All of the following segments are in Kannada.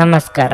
ನಮಸ್ಕಾರ.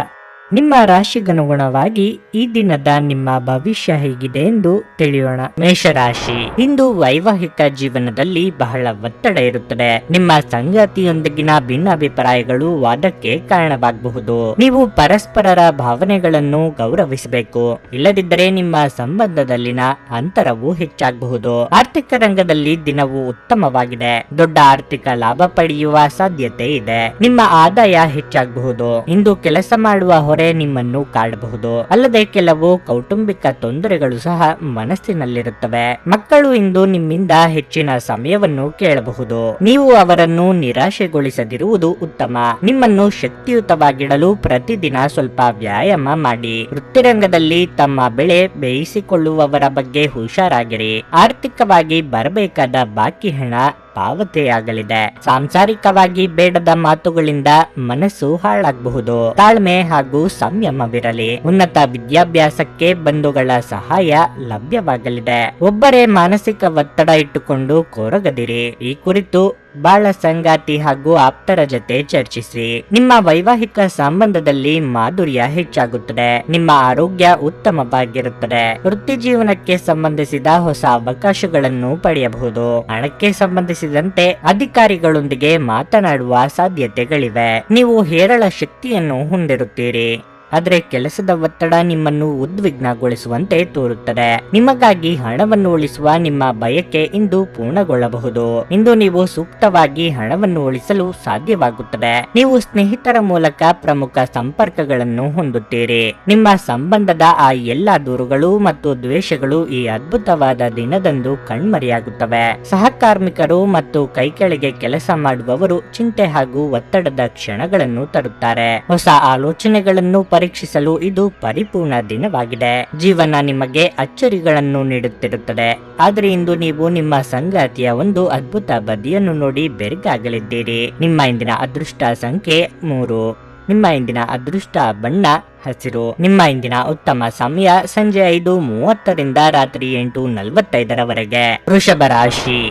ನಿಮ್ಮ ರಾಶಿಗನುಗುಣವಾಗಿ ಈ ದಿನದ ನಿಮ್ಮ ಭವಿಷ್ಯ ಹೇಗಿದೆ ಎಂದು ತಿಳಿಯೋಣ. ಮೇಷರಾಶಿ, ಇಂದು ವೈವಾಹಿಕ ಜೀವನದಲ್ಲಿ ಬಹಳ ಒತ್ತಡ ಇರುತ್ತದೆ. ನಿಮ್ಮ ಸಂಗಾತಿಯೊಂದಿಗಿನ ಭಿನ್ನಾಭಿಪ್ರಾಯಗಳು ವಾದಕ್ಕೆ ಕಾರಣವಾಗಬಹುದು. ನೀವು ಪರಸ್ಪರರ ಭಾವನೆಗಳನ್ನು ಗೌರವಿಸಬೇಕು, ಇಲ್ಲದಿದ್ದರೆ ನಿಮ್ಮ ಸಂಬಂಧದಲ್ಲಿನ ಅಂತರವು ಹೆಚ್ಚಾಗಬಹುದು. ಆರ್ಥಿಕ ರಂಗದಲ್ಲಿ ದಿನವು ಉತ್ತಮವಾಗಿದೆ. ದೊಡ್ಡ ಆರ್ಥಿಕ ಲಾಭ ಪಡೆಯುವ ಸಾಧ್ಯತೆ ಇದೆ. ನಿಮ್ಮ ಆದಾಯ ಹೆಚ್ಚಾಗಬಹುದು. ಇಂದು ಕೆಲಸ ಮಾಡುವ ಹೊರೆ ನಿಮ್ಮನ್ನು ಕಾಡಬಹುದು. ಅಲ್ಲದೆ ಕೆಲವು ಕೌಟುಂಬಿಕ ತೊಂದರೆಗಳು ಸಹ ಮನಸ್ಸಿನಲ್ಲಿರುತ್ತವೆ. ಮಕ್ಕಳು ಇಂದು ನಿಮ್ಮಿಂದ ಹೆಚ್ಚಿನ ಸಮಯವನ್ನು ಕೇಳಬಹುದು. ನೀವು ಅವರನ್ನು ನಿರಾಶೆಗೊಳಿಸದಿರುವುದು ಉತ್ತಮ. ನಿಮ್ಮನ್ನು ಶಕ್ತಿಯುತವಾಗಿಡಲು ಪ್ರತಿದಿನ ಸ್ವಲ್ಪ ವ್ಯಾಯಾಮ ಮಾಡಿ. ವೃತ್ತಿರಂಗದಲ್ಲಿ ತಮ್ಮ ಬೆಳೆ ಬೇಯಿಸಿಕೊಳ್ಳುವವರ ಬಗ್ಗೆ ಹುಷಾರಾಗಿರಿ. ಆರ್ಥಿಕವಾಗಿ ಬರಬೇಕಾದ ಬಾಕಿ ಹಣ ಪಾವತಿಯಾಗಲಿದೆ. ಸಾಂಸಾರಿಕವಾಗಿ ಬೇಡದ ಮಾತುಗಳಿಂದ ಮನಸ್ಸು ಹಾಳಾಗಬಹುದು. ತಾಳ್ಮೆ ಹಾಗೂ ಸಂಯಮವಿರಲಿ. ಉನ್ನತ ವಿದ್ಯಾಭ್ಯಾಸಕ್ಕೆ ಬಂಧುಗಳ ಸಹಾಯ ಲಭ್ಯವಾಗಲಿದೆ. ಒಬ್ಬರೇ ಮಾನಸಿಕ ಒತ್ತಡ ಇಟ್ಟುಕೊಂಡು ಕೊರಗದಿರಿ. ಈ ಕುರಿತು ಬಾಳ ಸಂಗಾತಿ ಹಾಗೂ ಆಪ್ತರ ಜೊತೆ ಚರ್ಚಿಸಿ. ನಿಮ್ಮ ವೈವಾಹಿಕ ಸಂಬಂಧದಲ್ಲಿ ಮಾಧುರ್ಯ ಹೆಚ್ಚಾಗುತ್ತದೆ. ನಿಮ್ಮ ಆರೋಗ್ಯ ಉತ್ತಮವಾಗಿರುತ್ತದೆ. ವೃತ್ತಿ ಜೀವನಕ್ಕೆ ಸಂಬಂಧಿಸಿದ ಹೊಸ ಅವಕಾಶಗಳನ್ನು ಪಡೆಯಬಹುದು. ಹಣಕ್ಕೆ ಸಂಬಂಧಿಸಿದಂತೆ ಅಧಿಕಾರಿಗಳೊಂದಿಗೆ ಮಾತನಾಡುವ ಸಾಧ್ಯತೆಗಳಿವೆ. ನೀವು ಹೇರಳ ಶಕ್ತಿಯನ್ನು ಹೊಂದಿರುತ್ತೀರಿ. ಆದರೆ ಕೆಲಸದ ಒತ್ತಡ ನಿಮ್ಮನ್ನು ಉದ್ವಿಗ್ನಗೊಳಿಸುವಂತೆ ತೋರುತ್ತದೆ. ನಿಮಗಾಗಿ ಹಣವನ್ನು ಉಳಿಸುವ ನಿಮ್ಮ ಬಯಕೆ ಇಂದು ಪೂರ್ಣಗೊಳ್ಳಬಹುದು. ಇಂದು ನೀವು ಸೂಕ್ತವಾಗಿ ಹಣವನ್ನು ಉಳಿಸಲು ಸಾಧ್ಯವಾಗುತ್ತದೆ. ನೀವು ಸ್ನೇಹಿತರ ಮೂಲಕ ಪ್ರಮುಖ ಸಂಪರ್ಕಗಳನ್ನು ಹೊಂದುತ್ತೀರಿ. ನಿಮ್ಮ ಸಂಬಂಧದ ಆ ಎಲ್ಲಾ ದೂರುಗಳು ಮತ್ತು ದ್ವೇಷಗಳು ಈ ಅದ್ಭುತವಾದ ದಿನದಂದು ಕಣ್ಮರೆಯಾಗುತ್ತವೆ. ಸಹಕಾರ್ಮಿಕರು ಮತ್ತು ಕೈಕೆಳಗೆ ಕೆಲಸ ಮಾಡುವವರು ಚಿಂತೆ ಹಾಗೂ ಒತ್ತಡದ ಕ್ಷಣಗಳನ್ನು ತರುತ್ತಾರೆ. ಹೊಸ ಆಲೋಚನೆಗಳನ್ನು ಪರೀಕ್ಷಿಸಲು ಇದು ಪರಿಪೂರ್ಣ ದಿನವಾಗಿದೆ. ಜೀವನ ನಿಮಗೆ ಅಚ್ಚರಿಗಳನ್ನು ನೀಡುತ್ತಿರುತ್ತದೆ. ಆದರೆ ಇಂದು ನೀವು ನಿಮ್ಮ ಸಂಗಾತಿಯ ಒಂದು ಅದ್ಭುತ ಬದಿಯನ್ನು ನೋಡಿ ಬೆರಗಾಗಲಿದ್ದೀರಿ. ನಿಮ್ಮ ಇಂದಿನ ಅದೃಷ್ಟ ಸಂಖ್ಯೆ 3. ನಿಮ್ಮ ಇಂದಿನ ಅದೃಷ್ಟ ಬಣ್ಣ ಹಸಿರು. ನಿಮ್ಮ ಇಂದಿನ ಉತ್ತಮ ಸಮಯ ಸಂಜೆ 5:30ರಿಂದ ರಾತ್ರಿ 8:45ರವರೆಗೆ. ವೃಷಭ ರಾಶಿ,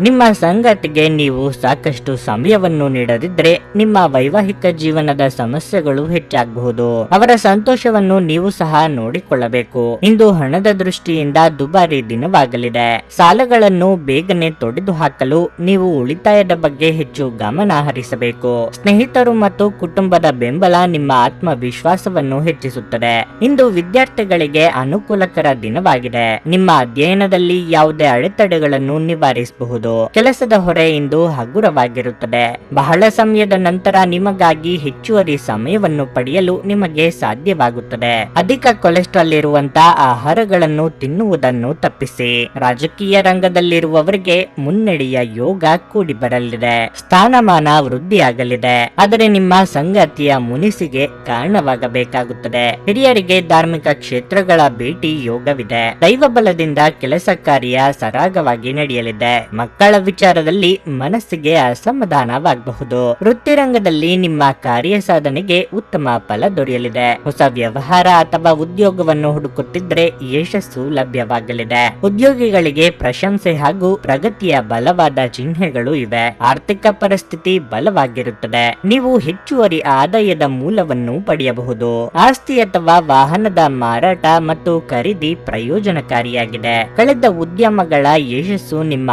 ನಿಮ್ಮ ಸಂಗಾತಿಗೆ ನೀವು ಸಾಕಷ್ಟು ಸಮಯವನ್ನು ನೀಡದಿದ್ರೆ ನಿಮ್ಮ ವೈವಾಹಿಕ ಜೀವನದ ಸಮಸ್ಯೆಗಳು ಹೆಚ್ಚಾಗಬಹುದು. ಅವರ ಸಂತೋಷವನ್ನು ನೀವು ಸಹ ನೋಡಿಕೊಳ್ಳಬೇಕು. ಇಂದು ಹಣದ ದೃಷ್ಟಿಯಿಂದ ದುಬಾರಿ ದಿನವಾಗಲಿದೆ. ಸಾಲಗಳನ್ನು ಬೇಗನೆ ತೊಡೆದು ಹಾಕಲು ನೀವು ಉಳಿತಾಯದ ಬಗ್ಗೆ ಹೆಚ್ಚು ಗಮನ ಹರಿಸಬೇಕು. ಸ್ನೇಹಿತರು ಮತ್ತು ಕುಟುಂಬದ ಬೆಂಬಲ ನಿಮ್ಮ ಆತ್ಮವಿಶ್ವಾಸವನ್ನು ಹೆಚ್ಚಿಸುತ್ತದೆ. ಇಂದು ವಿದ್ಯಾರ್ಥಿಗಳಿಗೆ ಅನುಕೂಲಕರ ದಿನವಾಗಿದೆ. ನಿಮ್ಮ ಅಧ್ಯಯನದಲ್ಲಿ ಯಾವುದೇ ಅಡೆತಡೆಗಳನ್ನು ನಿವಾರಿಸಬಹುದು. ಕೆಲಸದ ಹೊರೆ ಇಂದು ಹಗುರವಾಗಿರುತ್ತದೆ. ಬಹಳ ಸಮಯದ ನಂತರ ನಿಮಗಾಗಿ ಹೆಚ್ಚುವರಿ ಸಮಯವನ್ನು ಪಡೆಯಲು ನಿಮಗೆ ಸಾಧ್ಯವಾಗುತ್ತದೆ. ಅಧಿಕ ಕೊಲೆಸ್ಟ್ರಾಲ್ ಇರುವಂತಹ ಆಹಾರಗಳನ್ನು ತಿನ್ನುವುದನ್ನು ತಪ್ಪಿಸಿ. ರಾಜಕೀಯ ರಂಗದಲ್ಲಿರುವವರಿಗೆ ಮುನ್ನಡೆಯ ಯೋಗ ಕೂಡಿ ಬರಲಿದೆ. ಸ್ಥಾನಮಾನ ವೃದ್ಧಿಯಾಗಲಿದೆ. ಆದರೆ ನಿಮ್ಮ ಸಂಗಾತಿಯ ಮುನಿಸಿಗೆ ಕಾರಣವಾಗಬೇಕಾಗುತ್ತದೆ. ಹಿರಿಯರಿಗೆ ಧಾರ್ಮಿಕ ಕ್ಷೇತ್ರಗಳ ಭೇಟಿ ಯೋಗವಿದೆ. ದೈವ ಬಲದಿಂದ ಕೆಲಸ ಕಾರ್ಯ ಸರಾಗವಾಗಿ ನಡೆಯಲಿದೆ. ಮಕ್ಕಳ ವಿಚಾರದಲ್ಲಿ ಮನಸ್ಸಿಗೆ ಅಸಮಾಧಾನವಾಗಬಹುದು. ವೃತ್ತಿರಂಗದಲ್ಲಿ ನಿಮ್ಮ ಕಾರ್ಯ ಸಾಧನೆಗೆ ಉತ್ತಮ ಫಲ ದೊರೆಯಲಿದೆ. ಹೊಸ ವ್ಯವಹಾರ ಅಥವಾ ಉದ್ಯೋಗವನ್ನು ಹುಡುಕುತ್ತಿದ್ರೆ ಯಶಸ್ಸು ಲಭ್ಯವಾಗಲಿದೆ. ಉದ್ಯೋಗಿಗಳಿಗೆ ಪ್ರಶಂಸೆ ಹಾಗೂ ಪ್ರಗತಿಯ ಬಲವಾದ ಚಿಹ್ನೆಗಳು ಇವೆ. ಆರ್ಥಿಕ ಪರಿಸ್ಥಿತಿ ಬಲವಾಗಿರುತ್ತದೆ. ನೀವು ಹೆಚ್ಚುವರಿ ಆದಾಯದ ಮೂಲವನ್ನು ಪಡೆಯಬಹುದು. ಆಸ್ತಿ ಅಥವಾ ವಾಹನದ ಮಾರಾಟ ಮತ್ತು ಖರೀದಿ ಪ್ರಯೋಜನಕಾರಿಯಾಗಿದೆ. ಕಳೆದ ಉದ್ಯಮಗಳ ಯಶಸ್ಸು ನಿಮ್ಮ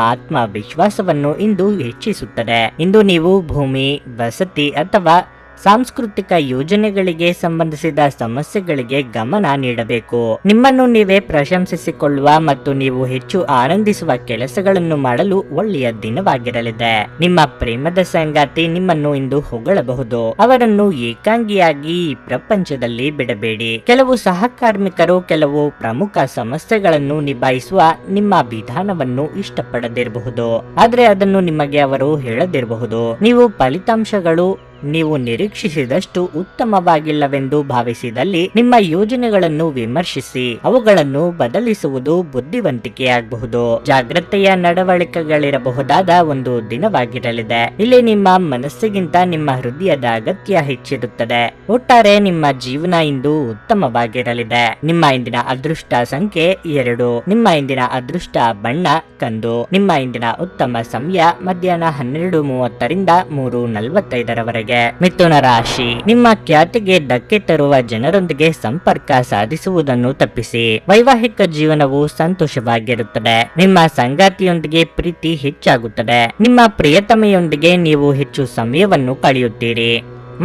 ವಿಶ್ವಾಸವನ್ನು ಇಂದು ಹೆಚ್ಚಿಸುತ್ತದೆ. ಇಂದು ನೀವು ಭೂಮಿ, ವಸತಿ ಅಥವಾ ಸಾಂಸ್ಕೃತಿಕ ಯೋಜನೆಗಳಿಗೆ ಸಂಬಂಧಿಸಿದ ಸಮಸ್ಯೆಗಳಿಗೆ ಗಮನ ನೀಡಬೇಕು. ನಿಮ್ಮನ್ನು ನೀವೇ ಪ್ರಶಂಸಿಸಿಕೊಳ್ಳುವ ಮತ್ತು ನೀವು ಹೆಚ್ಚು ಆನಂದಿಸುವ ಕೆಲಸಗಳನ್ನು ಮಾಡಲು ಒಳ್ಳೆಯ ದಿನವಾಗಿರಲಿದೆ. ನಿಮ್ಮ ಪ್ರೇಮದ ಸಂಗಾತಿ ನಿಮ್ಮನ್ನು ಇಂದು ಹೊಗಳಬಹುದು. ಅವರನ್ನು ಏಕಾಂಗಿಯಾಗಿ ಈ ಪ್ರಪಂಚದಲ್ಲಿ ಬಿಡಬೇಡಿ. ಕೆಲವು ಸಹಕಾರ್ಮಿಕರು ಕೆಲವು ಪ್ರಮುಖ ಸಮಸ್ಯೆಗಳನ್ನು ನಿಭಾಯಿಸುವ ನಿಮ್ಮ ವಿಧಾನವನ್ನು ಇಷ್ಟಪಡದಿರಬಹುದು. ಆದರೆ ಅದನ್ನು ನಿಮಗೆ ಅವರು ಹೇಳದಿರಬಹುದು. ನೀವು ಫಲಿತಾಂಶಗಳು ನೀವು ನಿರೀಕ್ಷಿಸಿದಷ್ಟು ಉತ್ತಮವಾಗಿಲ್ಲವೆಂದು ಭಾವಿಸಿದಲ್ಲಿ ನಿಮ್ಮ ಯೋಜನೆಗಳನ್ನು ವಿಮರ್ಶಿಸಿ ಅವುಗಳನ್ನು ಬದಲಿಸುವುದು ಬುದ್ಧಿವಂತಿಕೆಯಾಗಬಹುದು. ಜಾಗ್ರತೆಯ ನಡವಳಿಕೆಗಳಿರಬಹುದಾದ ಒಂದು ದಿನವಾಗಿರಲಿದೆ. ಇಲ್ಲಿ ನಿಮ್ಮ ಮನಸ್ಸಿಗಿಂತ ನಿಮ್ಮ ಹೃದಯದ ಅಗತ್ಯ ಹೆಚ್ಚಿರುತ್ತದೆ. ಒಟ್ಟಾರೆ ನಿಮ್ಮ ಜೀವನ ಇಂದು ಉತ್ತಮವಾಗಿರಲಿದೆ. ನಿಮ್ಮ ಇಂದಿನ ಅದೃಷ್ಟ ಸಂಖ್ಯೆ 2. ನಿಮ್ಮ ಇಂದಿನ ಅದೃಷ್ಟ ಬಣ್ಣ ಕಂದು. ನಿಮ್ಮ ಇಂದಿನ ಉತ್ತಮ ಸಮಯ ಮಧ್ಯಾಹ್ನ 12:30ರಿಂದ 3:45ರವರೆಗೆ. ನಿಮಗೆ. ಮಿಥುನ ರಾಶಿ, ನಿಮ್ಮ ಖ್ಯಾತಿಗೆ ಧಕ್ಕೆ ತರುವ ಜನರೊಂದಿಗೆ ಸಂಪರ್ಕ ಸಾಧಿಸುವುದನ್ನು ತಪ್ಪಿಸಿ. ವೈವಾಹಿಕ ಜೀವನವು ಸಂತೋಷವಾಗಿರುತ್ತದೆ. ನಿಮ್ಮ ಸಂಗಾತಿಯೊಂದಿಗೆ ಪ್ರೀತಿ ಹೆಚ್ಚಾಗುತ್ತದೆ. ನಿಮ್ಮ ಪ್ರಿಯತಮೆಯೊಂದಿಗೆ ನೀವು ಹೆಚ್ಚು ಸಮಯವನ್ನು ಕಳೆಯುತ್ತೀರಿ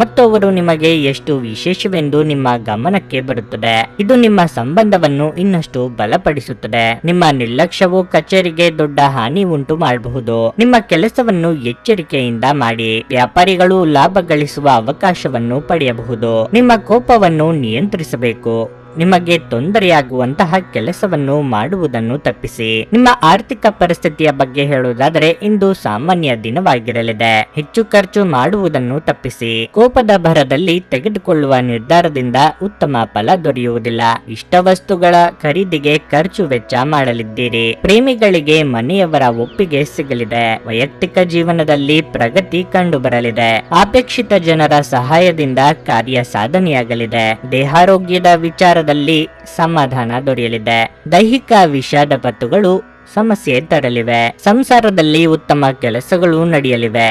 ಮತ್ತು ಅವರು ನಿಮಗೆ ಎಷ್ಟು ವಿಶೇಷವೆಂದು ನಿಮ್ಮ ಗಮನಕ್ಕೆ ಬರುತ್ತದೆ. ಇದು ನಿಮ್ಮ ಸಂಬಂಧವನ್ನು ಇನ್ನಷ್ಟು ಬಲಪಡಿಸುತ್ತದೆ. ನಿಮ್ಮ ನಿರ್ಲಕ್ಷ್ಯವು ಕಚೇರಿಗೆ ದೊಡ್ಡ ಹಾನಿ ಉಂಟು ಮಾಡಬಹುದು. ನಿಮ್ಮ ಕೆಲಸವನ್ನು ಎಚ್ಚರಿಕೆಯಿಂದ ಮಾಡಿ. ವ್ಯಾಪಾರಿಗಳು ಲಾಭ ಗಳಿಸುವ ಅವಕಾಶವನ್ನು ಪಡೆಯಬಹುದು. ನಿಮ್ಮ ಕೋಪವನ್ನು ನಿಯಂತ್ರಿಸಬೇಕು. ನಿಮಗೆ ತೊಂದರೆಯಾಗುವಂತಹ ಕೆಲಸವನ್ನು ಮಾಡುವುದನ್ನು ತಪ್ಪಿಸಿ. ನಿಮ್ಮ ಆರ್ಥಿಕ ಪರಿಸ್ಥಿತಿಯ ಬಗ್ಗೆ ಹೇಳುವುದಾದರೆ ಇಂದು ಸಾಮಾನ್ಯ ದಿನವಾಗಿರಲಿದೆ. ಹೆಚ್ಚು ಖರ್ಚು ಮಾಡುವುದನ್ನು ತಪ್ಪಿಸಿ. ಕೋಪದ ಭರದಲ್ಲಿ ತೆಗೆದುಕೊಳ್ಳುವ ನಿರ್ಧಾರದಿಂದ ಉತ್ತಮ ಫಲ ದೊರೆಯುವುದಿಲ್ಲ. ಇಷ್ಟ ವಸ್ತುಗಳ ಖರೀದಿಗೆ ಖರ್ಚು ವೆಚ್ಚ ಮಾಡಲಿದ್ದೀರಿ. ಪ್ರೇಮಿಗಳಿಗೆ ಮನೆಯವರ ಒಪ್ಪಿಗೆ ಸಿಗಲಿದೆ. ವೈಯಕ್ತಿಕ ಜೀವನದಲ್ಲಿ ಪ್ರಗತಿ ಕಂಡು ಬರಲಿದೆ. ಅಪೇಕ್ಷಿತ ಜನರ ಸಹಾಯದಿಂದ ಕಾರ್ಯ ಸಾಧನೆಯಾಗಲಿದೆ. ದೇಹಾರೋಗ್ಯದ ವಿಚಾರ ಸಮಾಧಾನ ದೊರೆಯಲಿದೆ. ದೈಹಿಕ ವಿಷಾದ ಪತ್ತುಗಳು ಸಮಸ್ಯೆ ತರಲಿವೆ. ಸಂಸಾರದಲ್ಲಿ ಉತ್ತಮ ಕೆಲಸಗಳು ನಡೆಯಲಿವೆ.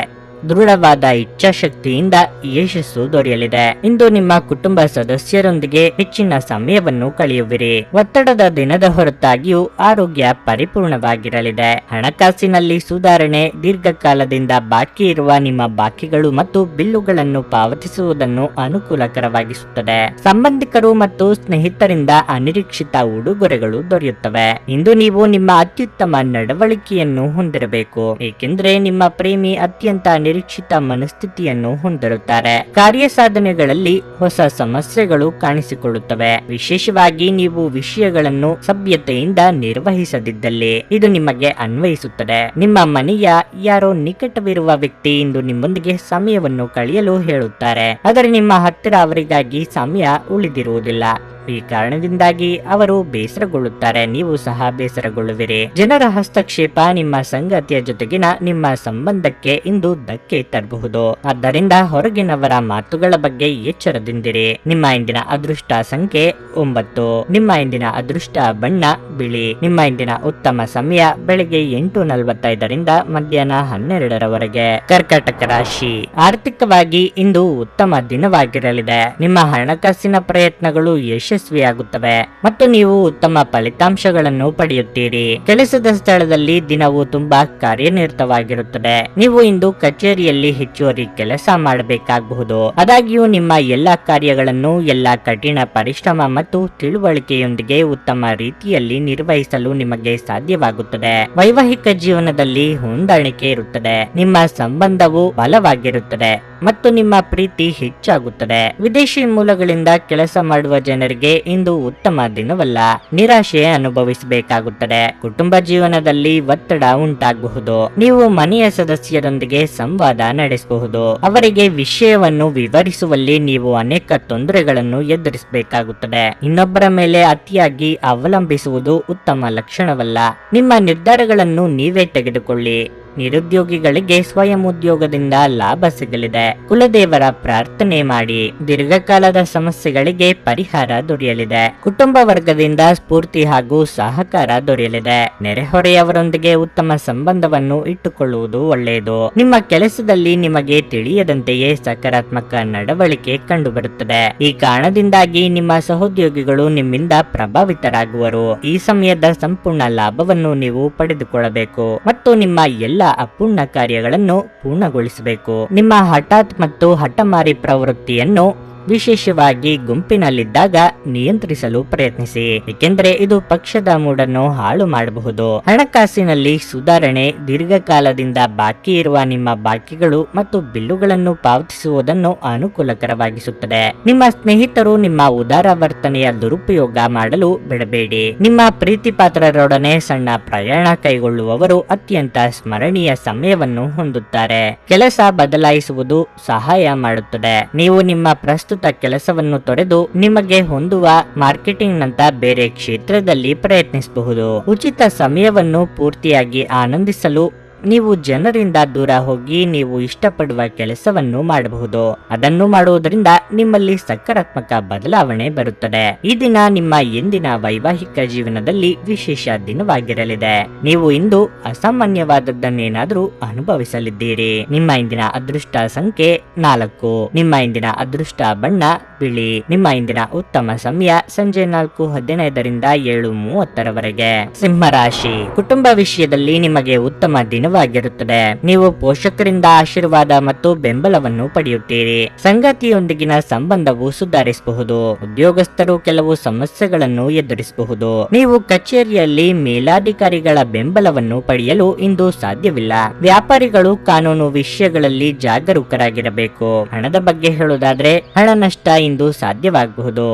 ದೃಢವಾದ ಇಚ್ಛಾಶಕ್ತಿಯಿಂದ ಯಶಸ್ಸು ದೊರೆಯಲಿದೆ. ಇಂದು ನಿಮ್ಮ ಕುಟುಂಬ ಸದಸ್ಯರೊಂದಿಗೆ ಹೆಚ್ಚಿನ ಸಮಯವನ್ನು ಕಳೆಯುವಿರಿ. ಒತ್ತಡದ ದಿನದ ಹೊರತಾಗಿಯೂ ಆರೋಗ್ಯ ಪರಿಪೂರ್ಣವಾಗಿರಲಿದೆ. ಹಣಕಾಸಿನಲ್ಲಿ ಸುಧಾರಣೆ. ದೀರ್ಘಕಾಲದಿಂದ ಬಾಕಿ ಇರುವ ನಿಮ್ಮ ಬಾಕಿಗಳು ಮತ್ತು ಬಿಲ್ಲುಗಳನ್ನು ಪಾವತಿಸುವುದನ್ನು ಅನುಕೂಲಕರವಾಗಿಸುತ್ತದೆ. ಸಂಬಂಧಿಕರು ಮತ್ತು ಸ್ನೇಹಿತರಿಂದ ಅನಿರೀಕ್ಷಿತ ಉಡುಗೊರೆಗಳು ದೊರೆಯುತ್ತವೆ. ಇಂದು ನೀವು ನಿಮ್ಮ ಅತ್ಯುತ್ತಮ ನಡವಳಿಕೆಯನ್ನು ಹೊಂದಿರಬೇಕು, ಏಕೆಂದರೆ ನಿಮ್ಮ ಪ್ರೇಮಿ ಅತ್ಯಂತ ನಿರೀಕ್ಷಿತ ಮನಸ್ಥಿತಿಯನ್ನು ಹೊಂದಿರುತ್ತಾರೆ. ಕಾರ್ಯಸಾಧನೆಗಳಲ್ಲಿ ಹೊಸ ಸಮಸ್ಯೆಗಳು ಕಾಣಿಸಿಕೊಳ್ಳುತ್ತವೆ. ವಿಶೇಷವಾಗಿ ನೀವು ವಿಷಯಗಳನ್ನು ಸಭ್ಯತೆಯಿಂದ ನಿರ್ವಹಿಸದಿದ್ದಲ್ಲಿ ಇದು ನಿಮಗೆ ಅನ್ವಯಿಸುತ್ತದೆ. ನಿಮ್ಮ ಮನೆಯ ಯಾರೋ ನಿಕಟವಿರುವ ವ್ಯಕ್ತಿ ಇಂದು ನಿಮ್ಮೊಂದಿಗೆ ಸಮಯವನ್ನು ಕಳೆಯಲು ಹೇಳುತ್ತಾರೆ, ಆದರೆ ನಿಮ್ಮ ಹತ್ತಿರ ಅವರಿಗಾಗಿ ಸಮಯ ಉಳಿದಿರುವುದಿಲ್ಲ. ಈ ಕಾರಣದಿಂದಾಗಿ ಅವರು ಬೇಸರಗೊಳ್ಳುತ್ತಾರೆ, ನೀವು ಸಹ ಬೇಸರಗೊಳ್ಳುವಿರಿ. ಜನರ ಹಸ್ತಕ್ಷೇಪ ನಿಮ್ಮ ಸಂಗಾತಿಯ ಜೊತೆಗಿನ ನಿಮ್ಮ ಸಂಬಂಧಕ್ಕೆ ಇಂದು ಧಕ್ಕೆ ತರಬಹುದು. ಆದ್ದರಿಂದ ಹೊರಗಿನವರ ಮಾತುಗಳ ಬಗ್ಗೆ ಎಚ್ಚರದಿಂದಿರಿ. ನಿಮ್ಮ ಇಂದಿನ ಅದೃಷ್ಟ ಸಂಖ್ಯೆ 9. ನಿಮ್ಮ ಇಂದಿನ ಅದೃಷ್ಟ ಬಣ್ಣ ಬಿಳಿ. ನಿಮ್ಮ ಇಂದಿನ ಉತ್ತಮ ಸಮಯ ಬೆಳಗ್ಗೆ 8:45ರಿಂದ ಮಧ್ಯಾಹ್ನ 12ರವರೆಗೆ. ಕರ್ಕಾಟಕ ರಾಶಿ, ಆರ್ಥಿಕವಾಗಿ ಇಂದು ಉತ್ತಮ ದಿನವಾಗಿರಲಿದೆ. ನಿಮ್ಮ ಹಣಕಾಸಿನ ಪ್ರಯತ್ನಗಳು ಯಶಸ್ವಿಯಾಗುತ್ತವೆ ಮತ್ತು ನೀವು ಉತ್ತಮ ಫಲಿತಾಂಶಗಳನ್ನು ಪಡೆಯುತ್ತೀರಿ. ಕೆಲಸದ ಸ್ಥಳದಲ್ಲಿ ದಿನವು ತುಂಬಾ ಕಾರ್ಯನಿರತವಾಗಿರುತ್ತದೆ. ನೀವು ಇಂದು ಕಚೇರಿಯಲ್ಲಿ ಹೆಚ್ಚುವರಿ ಕೆಲಸ ಮಾಡಬೇಕಾಗಬಹುದು. ಆದಾಗ್ಯೂ ನಿಮ್ಮ ಎಲ್ಲಾ ಕಾರ್ಯಗಳನ್ನು ಎಲ್ಲಾ ಕಠಿಣ ಪರಿಶ್ರಮ ಮತ್ತು ತಿಳುವಳಿಕೆಯೊಂದಿಗೆ ಉತ್ತಮ ರೀತಿಯಲ್ಲಿ ನಿರ್ವಹಿಸಲು ನಿಮಗೆ ಸಾಧ್ಯವಾಗುತ್ತದೆ. ವೈವಾಹಿಕ ಜೀವನದಲ್ಲಿ ಹೊಂದಾಣಿಕೆ ಇರುತ್ತದೆ. ನಿಮ್ಮ ಸಂಬಂಧವು ಬಲವಾಗಿರುತ್ತದೆ ಮತ್ತು ನಿಮ್ಮ ಪ್ರೀತಿ ಹೆಚ್ಚಾಗುತ್ತದೆ. ವಿದೇಶಿ ಮೂಲಗಳಿಂದ ಕೆಲಸ ಮಾಡುವ ಜನರಿಗೆ ಇಂದು ಉತ್ತಮ ದಿನವಲ್ಲ. ನಿರಾಶೆ ಅನುಭವಿಸಬೇಕಾಗುತ್ತದೆ. ಕುಟುಂಬ ಜೀವನದಲ್ಲಿ ಒತ್ತಡ ಉಂಟಾಗಬಹುದು. ನೀವು ಮನೆಯ ಸದಸ್ಯರೊಂದಿಗೆ ಸಂವಾದ ನಡೆಸಬಹುದು. ಅವರಿಗೆ ವಿಷಯವನ್ನು ವಿವರಿಸುವಲ್ಲಿ ನೀವು ಅನೇಕ ತೊಂದರೆಗಳನ್ನು ಎದುರಿಸಬೇಕಾಗುತ್ತದೆ. ಇನ್ನೊಬ್ಬರ ಮೇಲೆ ಅತಿಯಾಗಿ ಅವಲಂಬಿಸುವುದು ಉತ್ತಮ ಲಕ್ಷಣವಲ್ಲ. ನಿಮ್ಮ ನಿರ್ಧಾರಗಳನ್ನು ನೀವೇ ತೆಗೆದುಕೊಳ್ಳಿ. ನಿರುದ್ಯೋಗಿಗಳಿಗೆ ಸ್ವಯಂ ಉದ್ಯೋಗದಿಂದ ಲಾಭ ಸಿಗಲಿದೆ. ಕುಲದೇವರ ಪ್ರಾರ್ಥನೆ ಮಾಡಿ. ದೀರ್ಘಕಾಲದ ಸಮಸ್ಯೆಗಳಿಗೆ ಪರಿಹಾರ ದೊರೆಯಲಿದೆ. ಕುಟುಂಬ ವರ್ಗದಿಂದ ಸ್ಫೂರ್ತಿ ಹಾಗೂ ಸಹಕಾರ ದೊರೆಯಲಿದೆ. ನೆರೆಹೊರೆಯವರೊಂದಿಗೆ ಉತ್ತಮ ಸಂಬಂಧವನ್ನು ಇಟ್ಟುಕೊಳ್ಳುವುದು ಒಳ್ಳೆಯದು. ನಿಮ್ಮ ಕೆಲಸದಲ್ಲಿ ನಿಮಗೆ ತಿಳಿಯದಂತೆಯೇ ಸಕಾರಾತ್ಮಕ ನಡವಳಿಕೆ ಕಂಡುಬರುತ್ತದೆ. ಈ ಕಾರಣದಿಂದಾಗಿ ನಿಮ್ಮ ಸಹೋದ್ಯೋಗಿಗಳು ನಿಮ್ಮಿಂದ ಪ್ರಭಾವಿತರಾಗುವರು. ಈ ಸಮಯದ ಸಂಪೂರ್ಣ ಲಾಭವನ್ನು ನೀವು ಪಡೆದುಕೊಳ್ಳಬೇಕು ಮತ್ತು ನಿಮ್ಮ ಎಲ್ಲ ಅಪೂರ್ಣ ಕಾರ್ಯಗಳನ್ನು ಪೂರ್ಣಗೊಳಿಸಬೇಕು. ನಿಮ್ಮ ಹಠಾತ್ ಮತ್ತು ಹಠಮಾರಿ ಪ್ರವೃತ್ತಿಯನ್ನು ವಿಶೇಷವಾಗಿ ಗುಂಪಿನಲ್ಲಿದ್ದಾಗ ನಿಯಂತ್ರಿಸಲು ಪ್ರಯತ್ನಿಸಿ, ಏಕೆಂದರೆ ಇದು ಪಕ್ಷದ ಮೂಡನ್ನು ಹಾಳು ಮಾಡಬಹುದು. ಹಣಕಾಸಿನಲ್ಲಿ ಸುಧಾರಣೆ. ದೀರ್ಘಕಾಲದಿಂದ ಬಾಕಿ ಇರುವ ನಿಮ್ಮ ಬಾಕಿಗಳು ಮತ್ತು ಬಿಲ್ಲುಗಳನ್ನು ಪಾವತಿಸುವುದನ್ನು ಅನುಕೂಲಕರವಾಗಿಸುತ್ತದೆ. ನಿಮ್ಮ ಸ್ನೇಹಿತರು ನಿಮ್ಮ ಉದಾರ ವರ್ತನೆಯ ದುರುಪಯೋಗ ಮಾಡಲು ಬಿಡಬೇಡಿ. ನಿಮ್ಮ ಪ್ರೀತಿ ಪಾತ್ರರೊಡನೆ ಸಣ್ಣ ಪ್ರಯಾಣ ಕೈಗೊಳ್ಳುವವರು ಅತ್ಯಂತ ಸ್ಮರಣೀಯ ಸಮಯವನ್ನು ಹೊಂದುತ್ತಾರೆ. ಕೆಲಸ ಬದಲಾಯಿಸುವುದು ಸಹಾಯ ಮಾಡುತ್ತದೆ. ನೀವು ನಿಮ್ಮ ಪ್ರಸ್ತುತ ಕೆಲಸವನ್ನು ತೊರೆದು ನಿಮಗೆ ಹೊಂದುವ ಮಾರ್ಕೆಟಿಂಗ್ ನಂತ ಬೇರೆ ಕ್ಷೇತ್ರದಲ್ಲಿ ಪ್ರಯತ್ನಿಸಬಹುದು. ಉಚಿತ ಸಮಯವನ್ನು ಪೂರ್ತಿಯಾಗಿ ಆನಂದಿಸಲು ನೀವು ಜನರಿಂದ ದೂರ ಹೋಗಿ ನೀವು ಇಷ್ಟಪಡುವ ಕೆಲಸವನ್ನು ಮಾಡಬಹುದು. ಅದನ್ನು ಮಾಡುವುದರಿಂದ ನಿಮ್ಮಲ್ಲಿ ಸಕಾರಾತ್ಮಕ ಬದಲಾವಣೆ ಬರುತ್ತದೆ. ಈ ದಿನ ನಿಮ್ಮ ಎಂದಿನ ವೈವಾಹಿಕ ಜೀವನದಲ್ಲಿ ವಿಶೇಷ ದಿನವಾಗಿರಲಿದೆ. ನೀವು ಇಂದು ಅಸಾಮಾನ್ಯವಾದದ್ದನ್ನೇನಾದರೂ ಅನುಭವಿಸಲಿದ್ದೀರಿ. ನಿಮ್ಮ ಇಂದಿನ ಅದೃಷ್ಟ ಸಂಖ್ಯೆ 4. ನಿಮ್ಮ ಇಂದಿನ ಅದೃಷ್ಟ ಬಣ್ಣ ಬಿಳಿ. ನಿಮ್ಮ ಇಂದಿನ ಉತ್ತಮ ಸಮಯ ಸಂಜೆ 4:15ರಿಂದ 7:30ರವರೆಗೆ. ಸಿಂಹ ರಾಶಿ. ಕುಟುಂಬ ವಿಷಯದಲ್ಲಿ ನಿಮಗೆ ಉತ್ತಮ ದಿನವಾಗಿರುತ್ತದೆ. ನೀವು ಪೋಷಕರಿಂದ ಆಶೀರ್ವಾದ ಮತ್ತು ಬೆಂಬಲವನ್ನು ಪಡೆಯುತ್ತೀರಿ. ಸಂಗಾತಿಯೊಂದಿಗಿನ ಸಂಬಂಧವು ಸುಧಾರಿಸಬಹುದು. ಉದ್ಯೋಗಸ್ಥರು ಕೆಲವು ಸಮಸ್ಯೆಗಳನ್ನು ಎದುರಿಸಬಹುದು. ನೀವು ಕಚೇರಿಯಲ್ಲಿ ಮೇಲಾಧಿಕಾರಿಗಳ ಬೆಂಬಲವನ್ನು ಪಡೆಯಲು ಇಂದು ಸಾಧ್ಯವಿಲ್ಲ. ವ್ಯಾಪಾರಿಗಳು ಕಾನೂನು ವಿಷಯಗಳಲ್ಲಿ ಜಾಗರೂಕರಾಗಿರಬೇಕು. ಹಣದ ಬಗ್ಗೆ ಹೇಳುವುದಾದ್ರೆ ಹಣ ನಷ್ಟ ಇಂದು ಸಾಧ್ಯವಾಗಬಹುದು.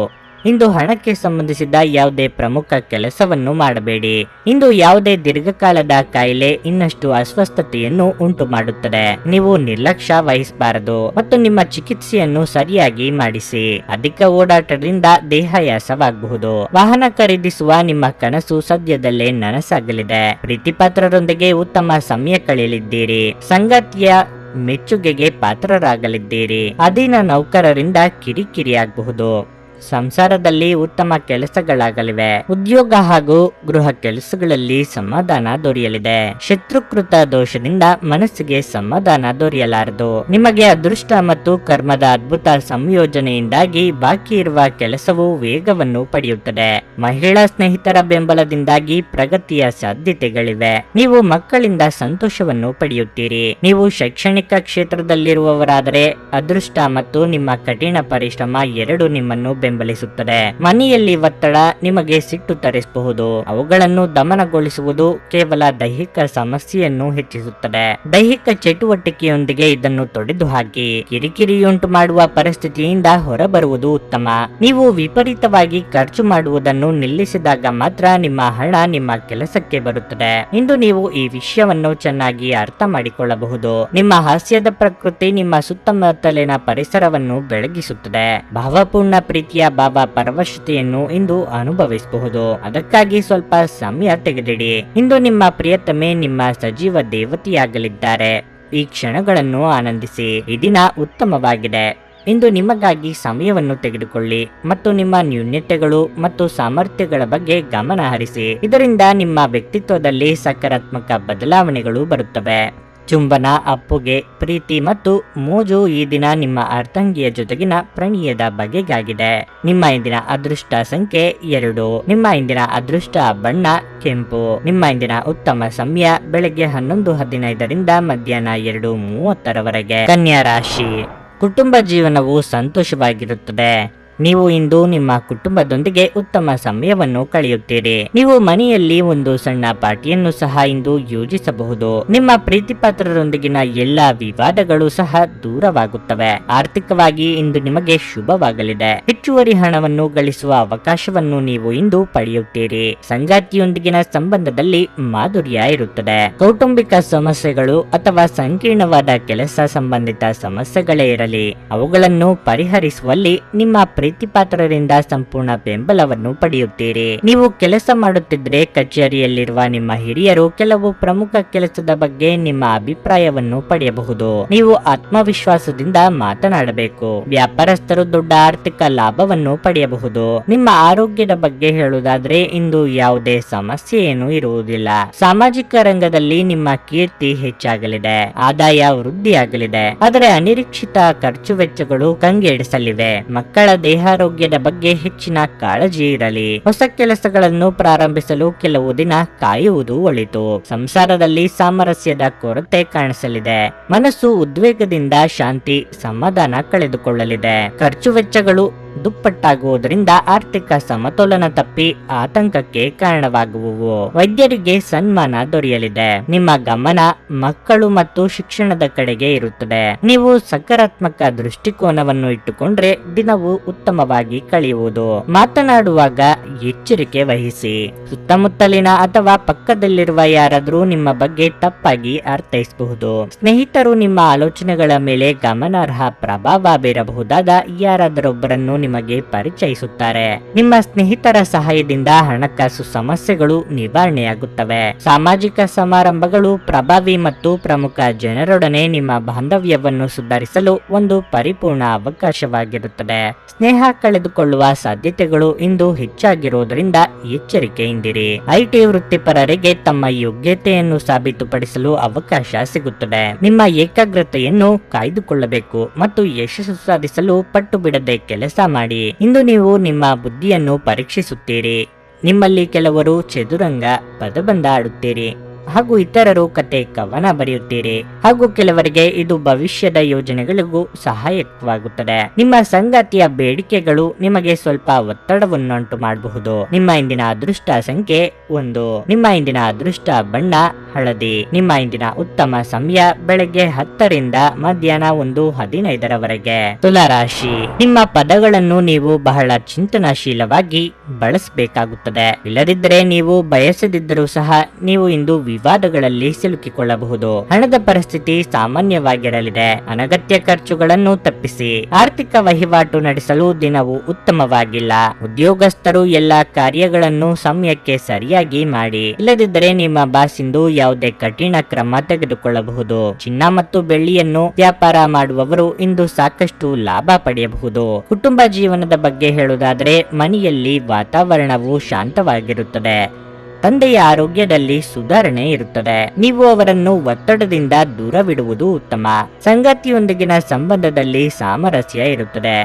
ಇಂದು ಹಣಕ್ಕೆ ಸಂಬಂಧಿಸಿದ ಯಾವುದೇ ಪ್ರಮುಖ ಕೆಲಸವನ್ನು ಮಾಡಬೇಡಿ. ಇಂದು ಯಾವುದೇ ದೀರ್ಘಕಾಲದ ಕಾಯಿಲೆ ಇನ್ನಷ್ಟು ಅಸ್ವಸ್ಥತೆಯನ್ನು ಉಂಟು ಮಾಡುತ್ತದೆ. ನೀವು ನಿರ್ಲಕ್ಷ್ಯ ವಹಿಸಬಾರದು ಮತ್ತು ನಿಮ್ಮ ಚಿಕಿತ್ಸೆಯನ್ನು ಸರಿಯಾಗಿ ಮಾಡಿಸಿ. ಅಧಿಕ ಓಡಾಟದಿಂದ ದೇಹಾಯಾಸವಾಗಬಹುದು. ವಾಹನ ಖರೀದಿಸುವ ನಿಮ್ಮ ಕನಸು ಸದ್ಯದಲ್ಲೇ ನನಸಾಗಲಿದೆ. ಪ್ರೀತಿಪಾತ್ರರೊಂದಿಗೆ ಉತ್ತಮ ಸಮಯ ಕಳೆಯಲಿದ್ದೀರಿ. ಸಂಗಾತಿಯ ಮೆಚ್ಚುಗೆಗೆ ಪಾತ್ರರಾಗಲಿದ್ದೀರಿ. ಅಧೀನ ನೌಕರರಿಂದ ಕಿರಿಕಿರಿ ಆಗಬಹುದು. ಸಂಸಾರದಲ್ಲಿ ಉತ್ತಮ ಕೆಲಸಗಳಾಗಲಿವೆ. ಉದ್ಯೋಗ ಹಾಗೂ ಗೃಹ ಕೆಲಸಗಳಲ್ಲಿ ಸಮಾಧಾನ ದೊರೆಯಲಿದೆ. ಶತ್ರುಕೃತ ದೋಷದಿಂದ ಮನಸ್ಸಿಗೆ ಸಮಾಧಾನ ದೊರೆಯಲಾರದು. ನಿಮಗೆ ಅದೃಷ್ಟ ಮತ್ತು ಕರ್ಮದ ಅದ್ಭುತ ಸಂಯೋಜನೆಯಿಂದಾಗಿ ಬಾಕಿ ಇರುವ ಕೆಲಸವು ವೇಗವನ್ನು ಪಡೆಯುತ್ತದೆ. ಮಹಿಳಾ ಸ್ನೇಹಿತರ ಬೆಂಬಲದಿಂದಾಗಿ ಪ್ರಗತಿಯ ಸಾಧ್ಯತೆಗಳಿವೆ. ನೀವು ಮಕ್ಕಳಿಂದ ಸಂತೋಷವನ್ನು ಪಡೆಯುತ್ತೀರಿ. ನೀವು ಶೈಕ್ಷಣಿಕ ಕ್ಷೇತ್ರದಲ್ಲಿರುವವರಾದರೆ ಅದೃಷ್ಟ ಮತ್ತು ನಿಮ್ಮ ಕಠಿಣ ಪರಿಶ್ರಮ ಎರಡು ನಿಮ್ಮನ್ನು ಬೆಂಬಲಿಸುತ್ತದೆ. ಮನೆಯಲ್ಲಿ ಒತ್ತಡ ನಿಮಗೆ ಸಿಟ್ಟು ತರಿಸಬಹುದು. ಅವುಗಳನ್ನು ದಮನಗೊಳಿಸುವುದು ಕೇವಲ ದೈಹಿಕ ಸಮಸ್ಯೆಯನ್ನು ಹೆಚ್ಚಿಸುತ್ತದೆ. ದೈಹಿಕ ಚಟುವಟಿಕೆಯೊಂದಿಗೆ ಇದನ್ನು ತೊಡೆದು ಹಾಕಿ. ಕಿರಿಕಿರಿಯುಂಟು ಮಾಡುವ ಪರಿಸ್ಥಿತಿಯಿಂದ ಹೊರಬರುವುದು ಉತ್ತಮ. ನೀವು ವಿಪರೀತವಾಗಿ ಖರ್ಚು ಮಾಡುವುದನ್ನು ನಿಲ್ಲಿಸಿದಾಗ ಮಾತ್ರ ನಿಮ್ಮ ಹಣ ನಿಮ್ಮ ಕೆಲಸಕ್ಕೆ ಬರುತ್ತದೆ. ಇಂದು ನೀವು ಈ ವಿಷಯವನ್ನು ಚೆನ್ನಾಗಿ ಅರ್ಥ ಮಾಡಿಕೊಳ್ಳಬಹುದು. ನಿಮ್ಮ ಹಾಸ್ಯದ ಪ್ರಕೃತಿ ನಿಮ್ಮ ಸುತ್ತಮುತ್ತಲಿನ ಪರಿಸರವನ್ನು ಬೆಳಗಿಸುತ್ತದೆ. ಭಾವಪೂರ್ಣ ಪ್ರೀತಿಯ ಭಾವ ಪರವಶತೆಯನ್ನು ಇಂದು ಅನುಭವಿಸಬಹುದು. ಅದಕ್ಕಾಗಿ ಸ್ವಲ್ಪ ಸಮಯ ತೆಗೆದಿಡಿ. ಇಂದು ನಿಮ್ಮ ಪ್ರಿಯತಮೆ ನಿಮ್ಮ ಸಜೀವ ದೇವತೆಯಾಗಲಿದ್ದಾರೆ. ಈ ಕ್ಷಣಗಳನ್ನು ಆನಂದಿಸಿ. ಈ ದಿನ ಉತ್ತಮವಾಗಿದೆ. ಇಂದು ನಿಮಗಾಗಿ ಸಮಯವನ್ನು ತೆಗೆದುಕೊಳ್ಳಿ ಮತ್ತು ನಿಮ್ಮ ನ್ಯೂನತೆಗಳು ಮತ್ತು ಸಾಮರ್ಥ್ಯಗಳ ಬಗ್ಗೆ ಗಮನ ಹರಿಸಿ. ಇದರಿಂದ ನಿಮ್ಮ ವ್ಯಕ್ತಿತ್ವದಲ್ಲಿ ಸಕಾರಾತ್ಮಕ ಬದಲಾವಣೆಗಳು ಬರುತ್ತವೆ. ಚುಂಬನ, ಅಪ್ಪುಗೆ, ಪ್ರೀತಿ ಮತ್ತು ಮೋಜು ಈ ದಿನ ನಿಮ್ಮ ಅರ್ಧಂಗಿಯ ಜೊತೆಗಿನ ಪ್ರಣಯದ ಬಗೆಗಾಗಿದೆ. ನಿಮ್ಮ ಇಂದಿನ ಅದೃಷ್ಟ ಸಂಖ್ಯೆ 2. ನಿಮ್ಮ ಇಂದಿನ ಅದೃಷ್ಟ ಬಣ್ಣ ಕೆಂಪು. ನಿಮ್ಮ ಇಂದಿನ ಉತ್ತಮ ಸಮಯ ಬೆಳಗ್ಗೆ 11:15ರಿಂದ ಮಧ್ಯಾಹ್ನ 2:30ರವರೆಗೆ. ಕನ್ಯಾ ರಾಶಿ. ಕುಟುಂಬ ಜೀವನವು ಸಂತೋಷವಾಗಿರುತ್ತದೆ. ನೀವು ಇಂದು ನಿಮ್ಮ ಕುಟುಂಬದೊಂದಿಗೆ ಉತ್ತಮ ಸಮಯವನ್ನು ಕಳೆಯುತ್ತೀರಿ. ನೀವು ಮನೆಯಲ್ಲಿ ಒಂದು ಸಣ್ಣ ಪಾರ್ಟಿಯನ್ನು ಸಹ ಇಂದು ಯೋಜಿಸಬಹುದು. ನಿಮ್ಮ ಪ್ರೀತಿಪಾತ್ರರೊಂದಿಗಿನ ಎಲ್ಲಾ ವಿವಾದಗಳು ಸಹ ದೂರವಾಗುತ್ತವೆ. ಆರ್ಥಿಕವಾಗಿ ಇಂದು ನಿಮಗೆ ಶುಭವಾಗಲಿದೆ. ಹೆಚ್ಚುವರಿ ಹಣವನ್ನು ಗಳಿಸುವ ಅವಕಾಶವನ್ನು ನೀವು ಇಂದು ಪಡೆಯುತ್ತೀರಿ. ಸಂಗಾತಿಯೊಂದಿಗಿನ ಸಂಬಂಧದಲ್ಲಿ ಮಾಧುರ್ಯ ಇರುತ್ತದೆ. ಕೌಟುಂಬಿಕ ಸಮಸ್ಯೆಗಳು ಅಥವಾ ಸಂಕೀರ್ಣವಾದ ಕೆಲಸ ಸಂಬಂಧಿತ ಸಮಸ್ಯೆಗಳೇ ಇರಲಿ, ಅವುಗಳನ್ನು ಪರಿಹರಿಸುವಲ್ಲಿ ನಿಮ್ಮ ಪ್ರೀತಿಪಾತ್ರರಿಂದ ಸಂಪೂರ್ಣ ಬೆಂಬಲವನ್ನು ಪಡೆಯುತ್ತೀರಿ. ನೀವು ಕೆಲಸ ಮಾಡುತ್ತಿದ್ರೆ ಕಚೇರಿಯಲ್ಲಿರುವ ನಿಮ್ಮ ಹಿರಿಯರು ಕೆಲವು ಪ್ರಮುಖ ಕೆಲಸದ ಬಗ್ಗೆ ನಿಮ್ಮ ಅಭಿಪ್ರಾಯವನ್ನು ಪಡೆಯಬಹುದು. ನೀವು ಆತ್ಮವಿಶ್ವಾಸದಿಂದ ಮಾತನಾಡಬೇಕು. ವ್ಯಾಪಾರಸ್ಥರು ದೊಡ್ಡ ಆರ್ಥಿಕ ಲಾಭವನ್ನು ಪಡೆಯಬಹುದು. ನಿಮ್ಮ ಆರೋಗ್ಯದ ಬಗ್ಗೆ ಹೇಳುವುದಾದ್ರೆ ಇಂದು ಯಾವುದೇ ಸಮಸ್ಯೆ ಏನೂ ಇರುವುದಿಲ್ಲ. ಸಾಮಾಜಿಕ ರಂಗದಲ್ಲಿ ನಿಮ್ಮ ಕೀರ್ತಿ ಹೆಚ್ಚಾಗಲಿದೆ. ಆದಾಯ ವೃದ್ಧಿಯಾಗಲಿದೆ. ಆದರೆ ಅನಿರೀಕ್ಷಿತ ಖರ್ಚು ವೆಚ್ಚಗಳು ಕಂಗೆಡಿಸಲಿವೆ. ಮಕ್ಕಳ ದೇಹಾರೋಗ್ಯದ ಬಗ್ಗೆ ಹೆಚ್ಚಿನ ಕಾಳಜಿ ಇರಲಿ. ಹೊಸ ಕೆಲಸಗಳನ್ನು ಪ್ರಾರಂಭಿಸಲು ಕೆಲವು ದಿನ ಕಾಯುವುದು ಒಳಿತು. ಸಂಸಾರದಲ್ಲಿ ಸಾಮರಸ್ಯದ ಕೊರತೆ ಕಾಣಿಸಲಿದೆ. ಮನಸ್ಸು ಉದ್ವೇಗದಿಂದ ಶಾಂತಿ ಸಮಾಧಾನ ಕಳೆದುಕೊಳ್ಳಲಿದೆ. ಖರ್ಚು ವೆಚ್ಚಗಳು ದುಪ್ಪಟ್ಟಾಗುವುದರಿಂದ ಆರ್ಥಿಕ ಸಮತೋಲನ ತಪ್ಪಿ ಆತಂಕಕ್ಕೆ ಕಾರಣವಾಗುವುದು. ವೈದ್ಯರಿಗೆ ಸನ್ಮಾನ ದೊರೆಯಲಿದೆ. ನಿಮ್ಮ ಗಮನ ಮಕ್ಕಳು ಮತ್ತು ಶಿಕ್ಷಣದ ಕಡೆಗೆ ಇರುತ್ತದೆ. ನೀವು ಸಕಾರಾತ್ಮಕ ದೃಷ್ಟಿಕೋನವನ್ನು ಇಟ್ಟುಕೊಂಡ್ರೆ ದಿನವು ಉತ್ತಮವಾಗಿ ಕಳೆಯುವುದು. ಮಾತನಾಡುವಾಗ ಎಚ್ಚರಿಕೆ ವಹಿಸಿ. ಸುತ್ತಮುತ್ತಲಿನ ಅಥವಾ ಪಕ್ಕದಲ್ಲಿರುವ ಯಾರಾದರೂ ನಿಮ್ಮ ಬಗ್ಗೆ ತಪ್ಪಾಗಿ ಅರ್ಥೈಸಬಹುದು. ಸ್ನೇಹಿತರು ನಿಮ್ಮ ಆಲೋಚನೆಗಳ ಮೇಲೆ ಗಮನಾರ್ಹ ಪ್ರಭಾವ ಬೀರಬಹುದಾದ ಯಾರಾದರೊಬ್ಬರನ್ನು ನಿಮಗೆ ಪರಿಚಯಿಸುತ್ತಾರೆ. ನಿಮ್ಮ ಸ್ನೇಹಿತರ ಸಹಾಯದಿಂದ ಹಣಕಾಸು ಸಮಸ್ಯೆಗಳು ನಿವಾರಣೆಯಾಗುತ್ತವೆ. ಸಾಮಾಜಿಕ ಸಮಾರಂಭಗಳು ಪ್ರಭಾವಿ ಮತ್ತು ಪ್ರಮುಖ ಜನರೊಡನೆ ನಿಮ್ಮ ಬಾಂಧವ್ಯವನ್ನು ಸುಧಾರಿಸಲು ಒಂದು ಪರಿಪೂರ್ಣ ಅವಕಾಶವಾಗಿರುತ್ತದೆ. ಸ್ನೇಹ ಕಳೆದುಕೊಳ್ಳುವ ಸಾಧ್ಯತೆಗಳು ಇಂದು ಹೆಚ್ಚಾಗಿರುವುದರಿಂದ ಎಚ್ಚರಿಕೆಯಿಂದಿರಿ. ಐಟಿ ವೃತ್ತಿಪರರಿಗೆ ತಮ್ಮ ಯೋಗ್ಯತೆಯನ್ನು ಸಾಬೀತುಪಡಿಸಲು ಅವಕಾಶ ಸಿಗುತ್ತದೆ. ನಿಮ್ಮ ಏಕಾಗ್ರತೆಯನ್ನು ಕಾಯ್ದುಕೊಳ್ಳಬೇಕು ಮತ್ತು ಯಶಸ್ಸು ಸಾಧಿಸಲು ಪಟ್ಟು ಬಿಡದೆ ಕೆಲಸ ಮಾಡಿ. ಇಂದು ನೀವು ನಿಮ್ಮ ಬುದ್ಧಿಯನ್ನು ಪರೀಕ್ಷಿಸುತ್ತೀರಿ. ನಿಮ್ಮಲ್ಲಿ ಕೆಲವರು ಚದುರಂಗ ಪದಬಂಧ ಆಡುತ್ತೀರಿ ಹಾಗೂ ಇತರರು ಕತೆ ಕವನ ಬರೆಯುತ್ತೀರಿ ಹಾಗೂ ಕೆಲವರಿಗೆ ಇದು ಭವಿಷ್ಯದ ಯೋಜನೆಗಳಿಗೂ ಸಹಾಯಕವಾಗುತ್ತದೆ. ನಿಮ್ಮ ಸಂಗಾತಿಯ ಬೇಡಿಕೆಗಳು ನಿಮಗೆ ಸ್ವಲ್ಪ ಒತ್ತಡವನ್ನುಂಟು ಮಾಡಬಹುದು. ನಿಮ್ಮ ಇಂದಿನ ಅದೃಷ್ಟ ಸಂಖ್ಯೆ 1. ನಿಮ್ಮ ಇಂದಿನ ಅದೃಷ್ಟ ಬಣ್ಣ ಹಳದಿ. ನಿಮ್ಮ ಇಂದಿನ ಉತ್ತಮ ಸಮಯ ಬೆಳಗ್ಗೆ 10 ರಿಂದ ಮಧ್ಯಾಹ್ನ 1:15 ತುಲಾರಾಶಿ. ನಿಮ್ಮ ಪದಗಳನ್ನು ನೀವು ಬಹಳ ಚಿಂತನಶೀಲವಾಗಿ ಬಳಸಬೇಕಾಗುತ್ತದೆ. ಇಲ್ಲದಿದ್ದರೆ ನೀವು ಬಯಸದಿದ್ದರೂ ಸಹ ನೀವು ಇಂದು ವಿವಾದಗಳಲ್ಲಿ ಸಿಲುಕಿಕೊಳ್ಳಬಹುದು. ಹಣದ ಪರಿಸ್ಥಿತಿ ಸಾಮಾನ್ಯವಾಗಿರಲಿದೆ. ಅನಗತ್ಯ ಖರ್ಚುಗಳನ್ನು ತಪ್ಪಿಸಿ. ಆರ್ಥಿಕ ವಹಿವಾಟು ನಡೆಸಲು ದಿನವು ಉತ್ತಮವಾಗಿಲ್ಲ. ಉದ್ಯೋಗಸ್ಥರು ಎಲ್ಲ ಕಾರ್ಯಗಳನ್ನು ಸಮಯಕ್ಕೆ ಸರಿಯಾಗಿ ಮಾಡಿ. ಇಲ್ಲದಿದ್ದರೆ ನಿಮ್ಮ ಬಾಸ್ ಇಂದು ಯಾವುದೇ ಕಠಿಣ ಕ್ರಮ ತೆಗೆದುಕೊಳ್ಳಬಹುದು. ಚಿನ್ನ ಮತ್ತು ಬೆಳ್ಳಿಯನ್ನು ವ್ಯಾಪಾರ ಮಾಡುವವರು ಇಂದು ಸಾಕಷ್ಟು ಲಾಭ ಪಡೆಯಬಹುದು. ಕುಟುಂಬ ಜೀವನದ ಬಗ್ಗೆ ಹೇಳುವುದಾದರೆ ಮನೆಯಲ್ಲಿ ವಾತಾವರಣವು ಶಾಂತವಾಗಿರುತ್ತದೆ. ತಂದೆಯ ಆರೋಗ್ಯದಲ್ಲಿ ಸುಧಾರಣೆ ಇರುತ್ತದೆ. ನೀವು ಅವರನ್ನು ಒತ್ತಡದಿಂದ ದೂರವಿಡುವುದು ಉತ್ತಮ. ಸಂಗಾತಿಯೊಂದಿಗಿನ ಸಂಬಂಧದಲ್ಲಿ ಸಾಮರಸ್ಯ ಇರುತ್ತದೆ.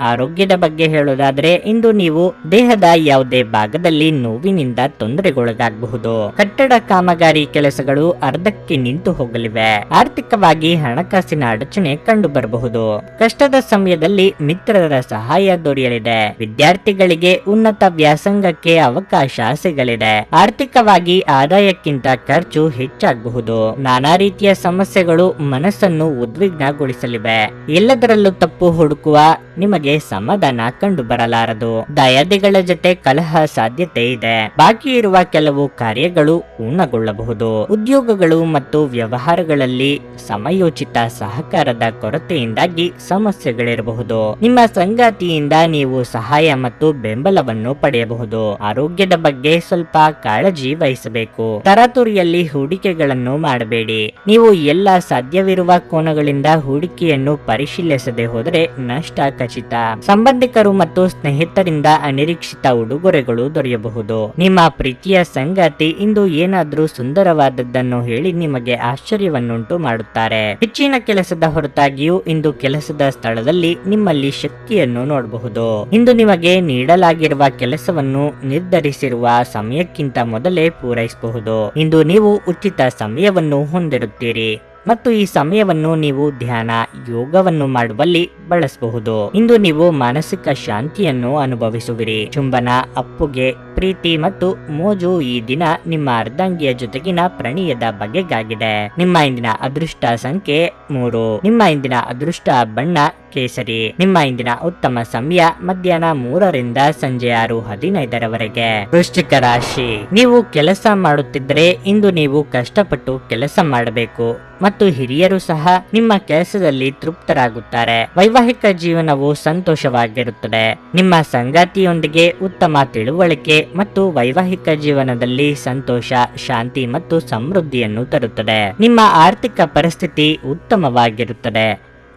ಆರೋಗ್ಯದ ಬಗ್ಗೆ ಹೇಳೋದಾದ್ರೆ ಇಂದು ನೀವು ದೇಹದ ಯಾವುದೇ ಭಾಗದಲ್ಲಿ ನೋವಿನಿಂದ ತೊಂದರೆಗೊಳಗಾಗಬಹುದು. ಕಟ್ಟಡ ಕಾಮಗಾರಿ ಕೆಲಸಗಳು ಅರ್ಧಕ್ಕೆ ನಿಂತು ಹೋಗಲಿವೆ. ಆರ್ಥಿಕವಾಗಿ ಹಣಕಾಸಿನ ಅಡಚಣೆ ಕಂಡು ಬರಬಹುದು. ಕಷ್ಟದ ಸಮಯದಲ್ಲಿ ಮಿತ್ರರ ಸಹಾಯ ದೊರೆಯಲಿದೆ. ವಿದ್ಯಾರ್ಥಿಗಳಿಗೆ ಉನ್ನತ ವ್ಯಾಸಂಗಕ್ಕೆ ಅವಕಾಶ ಸಿಗಲಿದೆ. ಆರ್ಥಿಕವಾಗಿ ಆದಾಯಕ್ಕಿಂತ ಖರ್ಚು ಹೆಚ್ಚಾಗಬಹುದು. ನಾನಾ ರೀತಿಯ ಸಮಸ್ಯೆಗಳು ಮನಸ್ಸನ್ನು ಉದ್ವಿಗ್ನಗೊಳಿಸಲಿವೆ. ಎಲ್ಲದರಲ್ಲೂ ತಪ್ಪು ಹುಡುಕುವ ನಿಮಗೆ ಸಮಾಧಾನ ಕಂಡು ಬರಲಾರದು. ದಯಾದಿಗಳ ಜೊತೆ ಕಲಹ ಸಾಧ್ಯತೆ ಇದೆ. ಬಾಕಿ ಇರುವ ಕೆಲವು ಕಾರ್ಯಗಳು ಪೂರ್ಣಗೊಳ್ಳಬಹುದು. ಉದ್ಯೋಗಗಳು ಮತ್ತು ವ್ಯವಹಾರಗಳಲ್ಲಿ ಸಮಯೋಚಿತ ಸಹಕಾರದ ಕೊರತೆಯಿಂದಾಗಿ ಸಮಸ್ಯೆಗಳಿರಬಹುದು. ನಿಮ್ಮ ಸಂಗಾತಿಯಿಂದ ನೀವು ಸಹಾಯ ಮತ್ತು ಬೆಂಬಲವನ್ನು ಪಡೆಯಬಹುದು. ಆರೋಗ್ಯದ ಬಗ್ಗೆ ಸ್ವಲ್ಪ ಕಾಳಜಿ ವಹಿಸಬೇಕು. ತರಾತುರಿಯಲ್ಲಿ ಹೂಡಿಕೆಗಳನ್ನು ಮಾಡಬೇಡಿ. ನೀವು ಎಲ್ಲ ಸಾಧ್ಯವಿರುವ ಕೋನಗಳಿಂದ ಹೂಡಿಕೆಯನ್ನು ಪರಿಶೀಲಿಸದೆ ಹೋದರೆ ನಷ್ಟ ಖಚಿತ. ಸಂಬಂಧಿಕರು ಮತ್ತು ಸ್ನೇಹಿತರಿಂದ ಅನಿರೀಕ್ಷಿತ ಉಡುಗೊರೆಗಳು ದೊರೆಯಬಹುದು. ನಿಮ್ಮ ಪ್ರೀತಿಯ ಸಂಗಾತಿ ಇಂದು ಏನಾದ್ರೂ ಸುಂದರವಾದದ್ದನ್ನು ಹೇಳಿ ನಿಮಗೆ ಆಶ್ಚರ್ಯವನ್ನುಂಟು ಮಾಡುತ್ತಾರೆ. ಹೆಚ್ಚಿನ ಕೆಲಸದ ಹೊರತಾಗಿಯೂ ಇಂದು ಕೆಲಸದ ಸ್ಥಳದಲ್ಲಿ ನಿಮ್ಮಲ್ಲಿ ಶಕ್ತಿಯನ್ನು ನೋಡಬಹುದು. ಇಂದು ನಿಮಗೆ ನೀಡಲಾಗಿರುವ ಕೆಲಸವನ್ನು ನಿರ್ಧರಿಸಿರುವ ಸಮಯಕ್ಕಿಂತ ಮೊದಲೇ ಪೂರೈಸಬಹುದು. ಇಂದು ನೀವು ಉಚಿತ ಸಮಯವನ್ನು ಹೊಂದಿರುತ್ತೀರಿ ಮತ್ತು ಈ ಸಮಯವನ್ನು ನೀವು ಧ್ಯಾನ ಯೋಗವನ್ನು ಮಾಡುವಲ್ಲಿ ಬಳಸಬಹುದು. ಇಂದು ನೀವು ಮಾನಸಿಕ ಶಾಂತಿಯನ್ನು ಅನುಭವಿಸುವಿರಿ. ಚುಂಬನ, ಅಪ್ಪುಗೆ, ಪ್ರೀತಿ ಮತ್ತು ಮೋಜು ಈ ದಿನ ನಿಮ್ಮ ಅರ್ಧಾಂಗಿಯ ಜೊತೆಗಿನ ಪ್ರಣಯದ ಬಗೆಗಾಗಿದೆ. ನಿಮ್ಮ ಇಂದಿನ ಅದೃಷ್ಟ ಸಂಖ್ಯೆ 3. ನಿಮ್ಮ ಇಂದಿನ ಅದೃಷ್ಟ ಬಣ್ಣ ಕೇಸರಿ. ನಿಮ್ಮ ಇಂದಿನ ಉತ್ತಮ ಸಮಯ ಮಧ್ಯಾಹ್ನ 3 ರಿಂದ ಸಂಜೆ 6:15 ವೃಶ್ಚಿಕ ರಾಶಿ. ನೀವು ಕೆಲಸ ಮಾಡುತ್ತಿದ್ದರೆ ಇಂದು ನೀವು ಕಷ್ಟಪಟ್ಟು ಕೆಲಸ ಮಾಡಬೇಕು ಮತ್ತು ಹಿರಿಯರು ಸಹ ನಿಮ್ಮ ಕೆಲಸದಲ್ಲಿ ತೃಪ್ತರಾಗುತ್ತಾರೆ. ವೈವಾಹಿಕ ಜೀವನವು ಸಂತೋಷವಾಗಿರುತ್ತದೆ. ನಿಮ್ಮ ಸಂಗಾತಿಯೊಂದಿಗೆ ಉತ್ತಮ ತಿಳುವಳಿಕೆ ಮತ್ತು ವೈವಾಹಿಕ ಜೀವನದಲ್ಲಿ ಸಂತೋಷ, ಶಾಂತಿ ಮತ್ತು ಸಮೃದ್ಧಿಯನ್ನು ತರುತ್ತದೆ. ನಿಮ್ಮ ಆರ್ಥಿಕ ಪರಿಸ್ಥಿತಿ ಉತ್ತಮವಾಗಿರುತ್ತದೆ.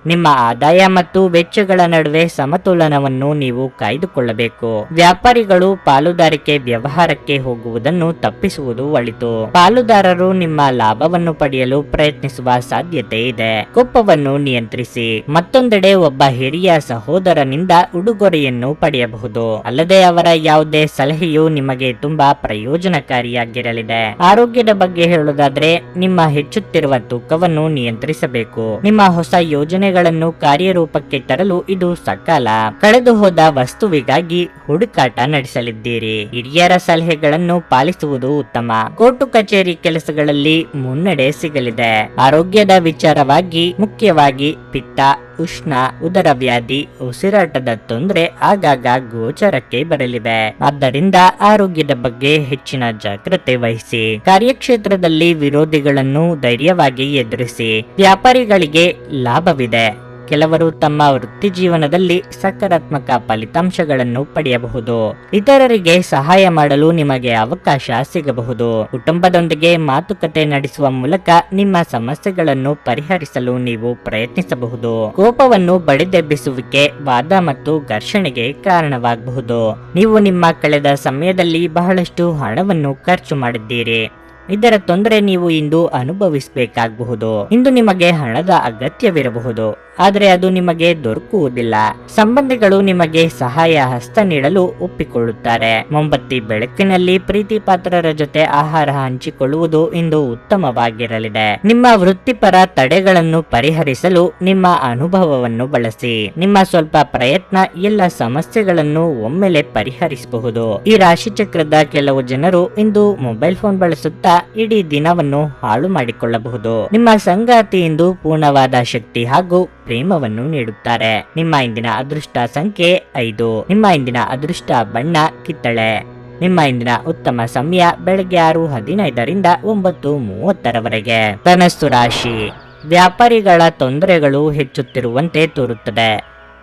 ನಿಮ್ಮ ಆದಾಯ ಮತ್ತು ವೆಚ್ಚಗಳ ನಡುವೆ ಸಮತೋಲನವನ್ನು ನೀವು ಕಾಯ್ದುಕೊಳ್ಳಬೇಕು. ವ್ಯಾಪಾರಿಗಳು ಪಾಲುದಾರಿಕೆ ವ್ಯವಹಾರಕ್ಕೆ ಹೋಗುವುದನ್ನು ತಪ್ಪಿಸುವುದು ಒಳಿತು. ಪಾಲುದಾರರು ನಿಮ್ಮ ಲಾಭವನ್ನು ಪಡೆಯಲು ಪ್ರಯತ್ನಿಸುವ ಸಾಧ್ಯತೆ ಇದೆ. ಕೋಪವನ್ನು ನಿಯಂತ್ರಿಸಿ. ಮತ್ತೊಂದೆಡೆ ಒಬ್ಬ ಹಿರಿಯ ಸಹೋದರನಿಂದ ಉಡುಗೊರೆಯನ್ನು ಪಡೆಯಬಹುದು. ಅಲ್ಲದೆ ಅವರ ಯಾವುದೇ ಸಲಹೆಯು ನಿಮಗೆ ತುಂಬಾ ಪ್ರಯೋಜನಕಾರಿಯಾಗಿರಲಿದೆ. ಆರೋಗ್ಯದ ಬಗ್ಗೆ ಹೇಳುವುದಾದ್ರೆ ನಿಮ್ಮ ಹೆಚ್ಚುತ್ತಿರುವ ತೂಕವನ್ನು ನಿಯಂತ್ರಿಸಬೇಕು. ನಿಮ್ಮ ಹೊಸ ಯೋಜನೆ ಕಾರ್ಯರೂಪಕ್ಕೆ ತರಲು ಇದು ಸಕಾಲ. ಕಳೆದು ಹೋದ ವಸ್ತುವಿಗಾಗಿ ಹುಡುಕಾಟ ನಡೆಸಲಿದ್ದೀರಿ. ಹಿರಿಯರ ಸಲಹೆಗಳನ್ನು ಪಾಲಿಸುವುದು ಉತ್ತಮ. ಕೋರ್ಟು ಕಚೇರಿ ಕೆಲಸಗಳಲ್ಲಿ ಮುನ್ನಡೆ ಸಿಗಲಿದೆ. ಆರೋಗ್ಯದ ವಿಚಾರವಾಗಿ ಮುಖ್ಯವಾಗಿ ಪಿತ್ತ, ಉಷ್ಣ, ಉದರ ವ್ಯಾಧಿ, ಉಸಿರಾಟದ ತೊಂದರೆ ಆಗಾಗ ಗೋಚರಕ್ಕೆ ಬರಲಿವೆ. ಆದ್ದರಿಂದ ಆರೋಗ್ಯದ ಬಗ್ಗೆ ಹೆಚ್ಚಿನ ಜಾಗ್ರತೆ ವಹಿಸಿ. ಕಾರ್ಯಕ್ಷೇತ್ರದಲ್ಲಿ ವಿರೋಧಿಗಳನ್ನು ಧೈರ್ಯವಾಗಿ ಎದುರಿಸಿ. ವ್ಯಾಪಾರಿಗಳಿಗೆ ಲಾಭವಿದೆ. ಕೆಲವರು ತಮ್ಮ ವೃತ್ತಿ ಜೀವನದಲ್ಲಿ ಸಕಾರಾತ್ಮಕ ಫಲಿತಾಂಶಗಳನ್ನು ಪಡೆಯಬಹುದು. ಇತರರಿಗೆ ಸಹಾಯ ಮಾಡಲು ನಿಮಗೆ ಅವಕಾಶ ಸಿಗಬಹುದು. ಕುಟುಂಬದೊಂದಿಗೆ ಮಾತುಕತೆ ನಡೆಸುವ ಮೂಲಕ ನಿಮ್ಮ ಸಮಸ್ಯೆಗಳನ್ನು ಪರಿಹರಿಸಲು ನೀವು ಪ್ರಯತ್ನಿಸಬಹುದು. ಕೋಪವನ್ನು ಬಡಿದೆಬ್ಬಿಸುವಿಕೆ, ವಾದ ಮತ್ತು ಘರ್ಷಣೆಗೆ ಕಾರಣವಾಗಬಹುದು. ನೀವು ನಿಮ್ಮ ಕಳೆದ ಸಮಯದಲ್ಲಿ ಬಹಳಷ್ಟು ಹಣವನ್ನು ಖರ್ಚು ಮಾಡಿದ್ದೀರಿ. ಇದರ ತೊಂದರೆ ನೀವು ಇಂದು ಅನುಭವಿಸಬೇಕಾಗಬಹುದು. ಇಂದು ನಿಮಗೆ ಹಣದ ಅಗತ್ಯವಿರಬಹುದು, ಆದರೆ ಅದು ನಿಮಗೆ ದೊರಕುವುದಿಲ್ಲ. ಸಂಬಂಧಿಗಳು ನಿಮಗೆ ಸಹಾಯ ಹಸ್ತ ನೀಡಲು ಒಪ್ಪಿಕೊಳ್ಳುತ್ತಾರೆ. ಮೊಂಬತ್ತಿ ಬೆಳಕಿನಲ್ಲಿ ಪ್ರೀತಿ ಪಾತ್ರರ ಜೊತೆ ಆಹಾರ ಹಂಚಿಕೊಳ್ಳುವುದು ಇಂದು ಉತ್ತಮವಾಗಿರಲಿದೆ. ನಿಮ್ಮ ವೃತ್ತಿಪರ ತಡೆಗಳನ್ನು ಪರಿಹರಿಸಲು ನಿಮ್ಮ ಅನುಭವವನ್ನು ಬಳಸಿ. ನಿಮ್ಮ ಸ್ವಲ್ಪ ಪ್ರಯತ್ನ ಎಲ್ಲ ಸಮಸ್ಯೆಗಳನ್ನು ಒಮ್ಮೆಲೆ ಪರಿಹರಿಸಬಹುದು. ಈ ರಾಶಿಚಕ್ರದ ಕೆಲವು ಜನರು ಇಂದು ಮೊಬೈಲ್ ಫೋನ್ ಬಳಸುತ್ತಾ ಇಡೀ ದಿನವನ್ನು ಹಾಳು ಮಾಡಿಕೊಳ್ಳಬಹುದು. ನಿಮ್ಮ ಸಂಗಾತಿ ಇಂದು ಪೂರ್ಣವಾದ ಶಕ್ತಿ ಹಾಗೂ ಪ್ರೇಮವನ್ನು ನೀಡುತ್ತಾರೆ. ನಿಮ್ಮ ಇಂದಿನ ಅದೃಷ್ಟ ಸಂಖ್ಯೆ 5. ನಿಮ್ಮ ಇಂದಿನ ಅದೃಷ್ಟ ಬಣ್ಣ ಕಿತ್ತಳೆ. ನಿಮ್ಮ ಇಂದಿನ ಉತ್ತಮ ಸಮಯ ಬೆಳಗ್ಗೆ 6:15ರಿಂದ 9:30ರವರೆಗೆ. ಧನಸ್ಸು ರಾಶಿ. ವ್ಯಾಪಾರಿಗಳ ತೊಂದರೆಗಳು ಹೆಚ್ಚುತ್ತಿರುವಂತೆ ತೋರುತ್ತದೆ.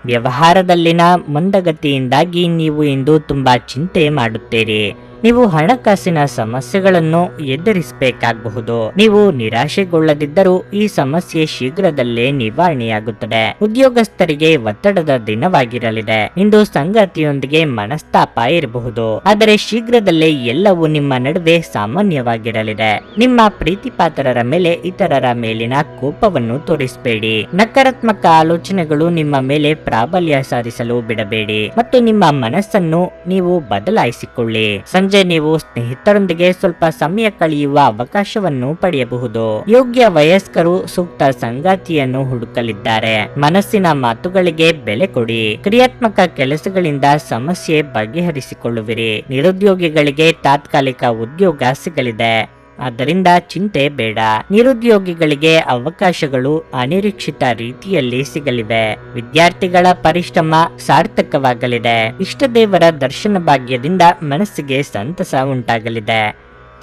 ವ್ಯವಹಾರದಲ್ಲಿನ ಮಂದಗತಿಯಿಂದಾಗಿ ನೀವು ಇಂದು ತುಂಬಾ ಚಿಂತೆ ಮಾಡುತ್ತೀರಿ. ನೀವು ಹಣಕಾಸಿನ ಸಮಸ್ಯೆಗಳನ್ನು ಎದುರಿಸಬೇಕಾಗಬಹುದು. ನೀವು ನಿರಾಶೆಗೊಳ್ಳದಿದ್ದರೂ ಈ ಸಮಸ್ಯೆ ಶೀಘ್ರದಲ್ಲೇ ನಿವಾರಣೆಯಾಗುತ್ತದೆ. ಉದ್ಯೋಗಸ್ಥರಿಗೆ ಒತ್ತಡದ ದಿನವಾಗಿರಲಿದೆ. ಇಂದು ಸಂಗಾತಿಯೊಂದಿಗೆ ಮನಸ್ತಾಪ ಇರಬಹುದು, ಆದರೆ ಶೀಘ್ರದಲ್ಲೇ ಎಲ್ಲವೂ ನಿಮ್ಮ ನಡುವೆ ಸಾಮಾನ್ಯವಾಗಿರಲಿದೆ. ನಿಮ್ಮ ಪ್ರೀತಿಪಾತ್ರರ ಮೇಲೆ ಇತರರ ಮೇಲಿನ ಕೋಪವನ್ನು ತೋರಿಸಬೇಡಿ. ನಕಾರಾತ್ಮಕ ಆಲೋಚನೆಗಳು ನಿಮ್ಮ ಮೇಲೆ ಪ್ರಾಬಲ್ಯ ಸಾಧಿಸಲು ಬಿಡಬೇಡಿ ಮತ್ತು ನಿಮ್ಮ ಮನಸ್ಸನ್ನು ನೀವು ಬದಲಾಯಿಸಿಕೊಳ್ಳಿ. ಸಂಜೆ ನೀವು ಸ್ನೇಹಿತರೊಂದಿಗೆ ಸ್ವಲ್ಪ ಸಮಯ ಕಳೆಯುವ ಅವಕಾಶವನ್ನು ಪಡೆಯಬಹುದು. ಯೋಗ್ಯ ವಯಸ್ಕರು ಸೂಕ್ತ ಸಂಗಾತಿಯನ್ನು ಹುಡುಕಲಿದ್ದಾರೆ. ಮನಸ್ಸಿನ ಮಾತುಗಳಿಗೆ ಬೆಲೆ ಕೊಡಿ. ಕ್ರಿಯಾತ್ಮಕ ಕೆಲಸಗಳಿಂದ ಸಮಸ್ಯೆ ಬಗೆಹರಿಸಿಕೊಳ್ಳುವಿರಿ. ನಿರುದ್ಯೋಗಿಗಳಿಗೆ ತಾತ್ಕಾಲಿಕ ಉದ್ಯೋಗ ಸಿಗಲಿದೆ, ಆದ್ದರಿಂದ ಚಿಂತೆ ಬೇಡ. ನಿರುದ್ಯೋಗಿಗಳಿಗೆ ಅವಕಾಶಗಳು ಅನಿರೀಕ್ಷಿತ ರೀತಿಯಲ್ಲಿ ಸಿಗಲಿವೆ. ವಿದ್ಯಾರ್ಥಿಗಳ ಪರಿಶ್ರಮ ಸಾರ್ಥಕವಾಗಲಿದೆ. ಇಷ್ಟದೇವರ ದರ್ಶನ ಭಾಗ್ಯದಿಂದ ಮನಸ್ಸಿಗೆ ಸಂತಸ ಉಂಟಾಗಲಿದೆ.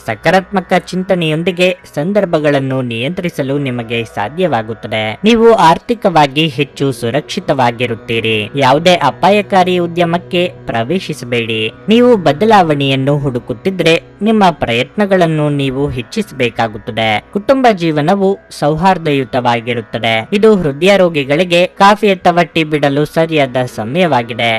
ಸಕಾರಾತ್ಮಕ ಚಿಂತನೆಯೊಂದಿಗೆ ಸಂದರ್ಭಗಳನ್ನು ನಿಯಂತ್ರಿಸಲು ನಿಮಗೆ ಸಾಧ್ಯವಾಗುತ್ತದೆ. ನೀವು ಆರ್ಥಿಕವಾಗಿ ಹೆಚ್ಚು ಸುರಕ್ಷಿತವಾಗಿರುತ್ತೀರಿ. ಯಾವುದೇ ಅಪಾಯಕಾರಿ ಉದ್ಯಮಕ್ಕೆ ಪ್ರವೇಶಿಸಬೇಡಿ. ನೀವು ಬದಲಾವಣೆಯನ್ನು ಹುಡುಕುತ್ತಿದ್ರೆ ನಿಮ್ಮ ಪ್ರಯತ್ನಗಳನ್ನು ನೀವು ಹೆಚ್ಚಿಸಬೇಕಾಗುತ್ತದೆ. ಕುಟುಂಬ ಜೀವನವು ಸೌಹಾರ್ದಯುತವಾಗಿರುತ್ತದೆ. ಇದು ಹೃದಯ ರೋಗಿಗಳಿಗೆ ಕಾಫಿ ಅಥವಾ ಟೀ ಬಿಡಲು ಸರಿಯಾದ ಸಮಯವಾಗಿದೆ.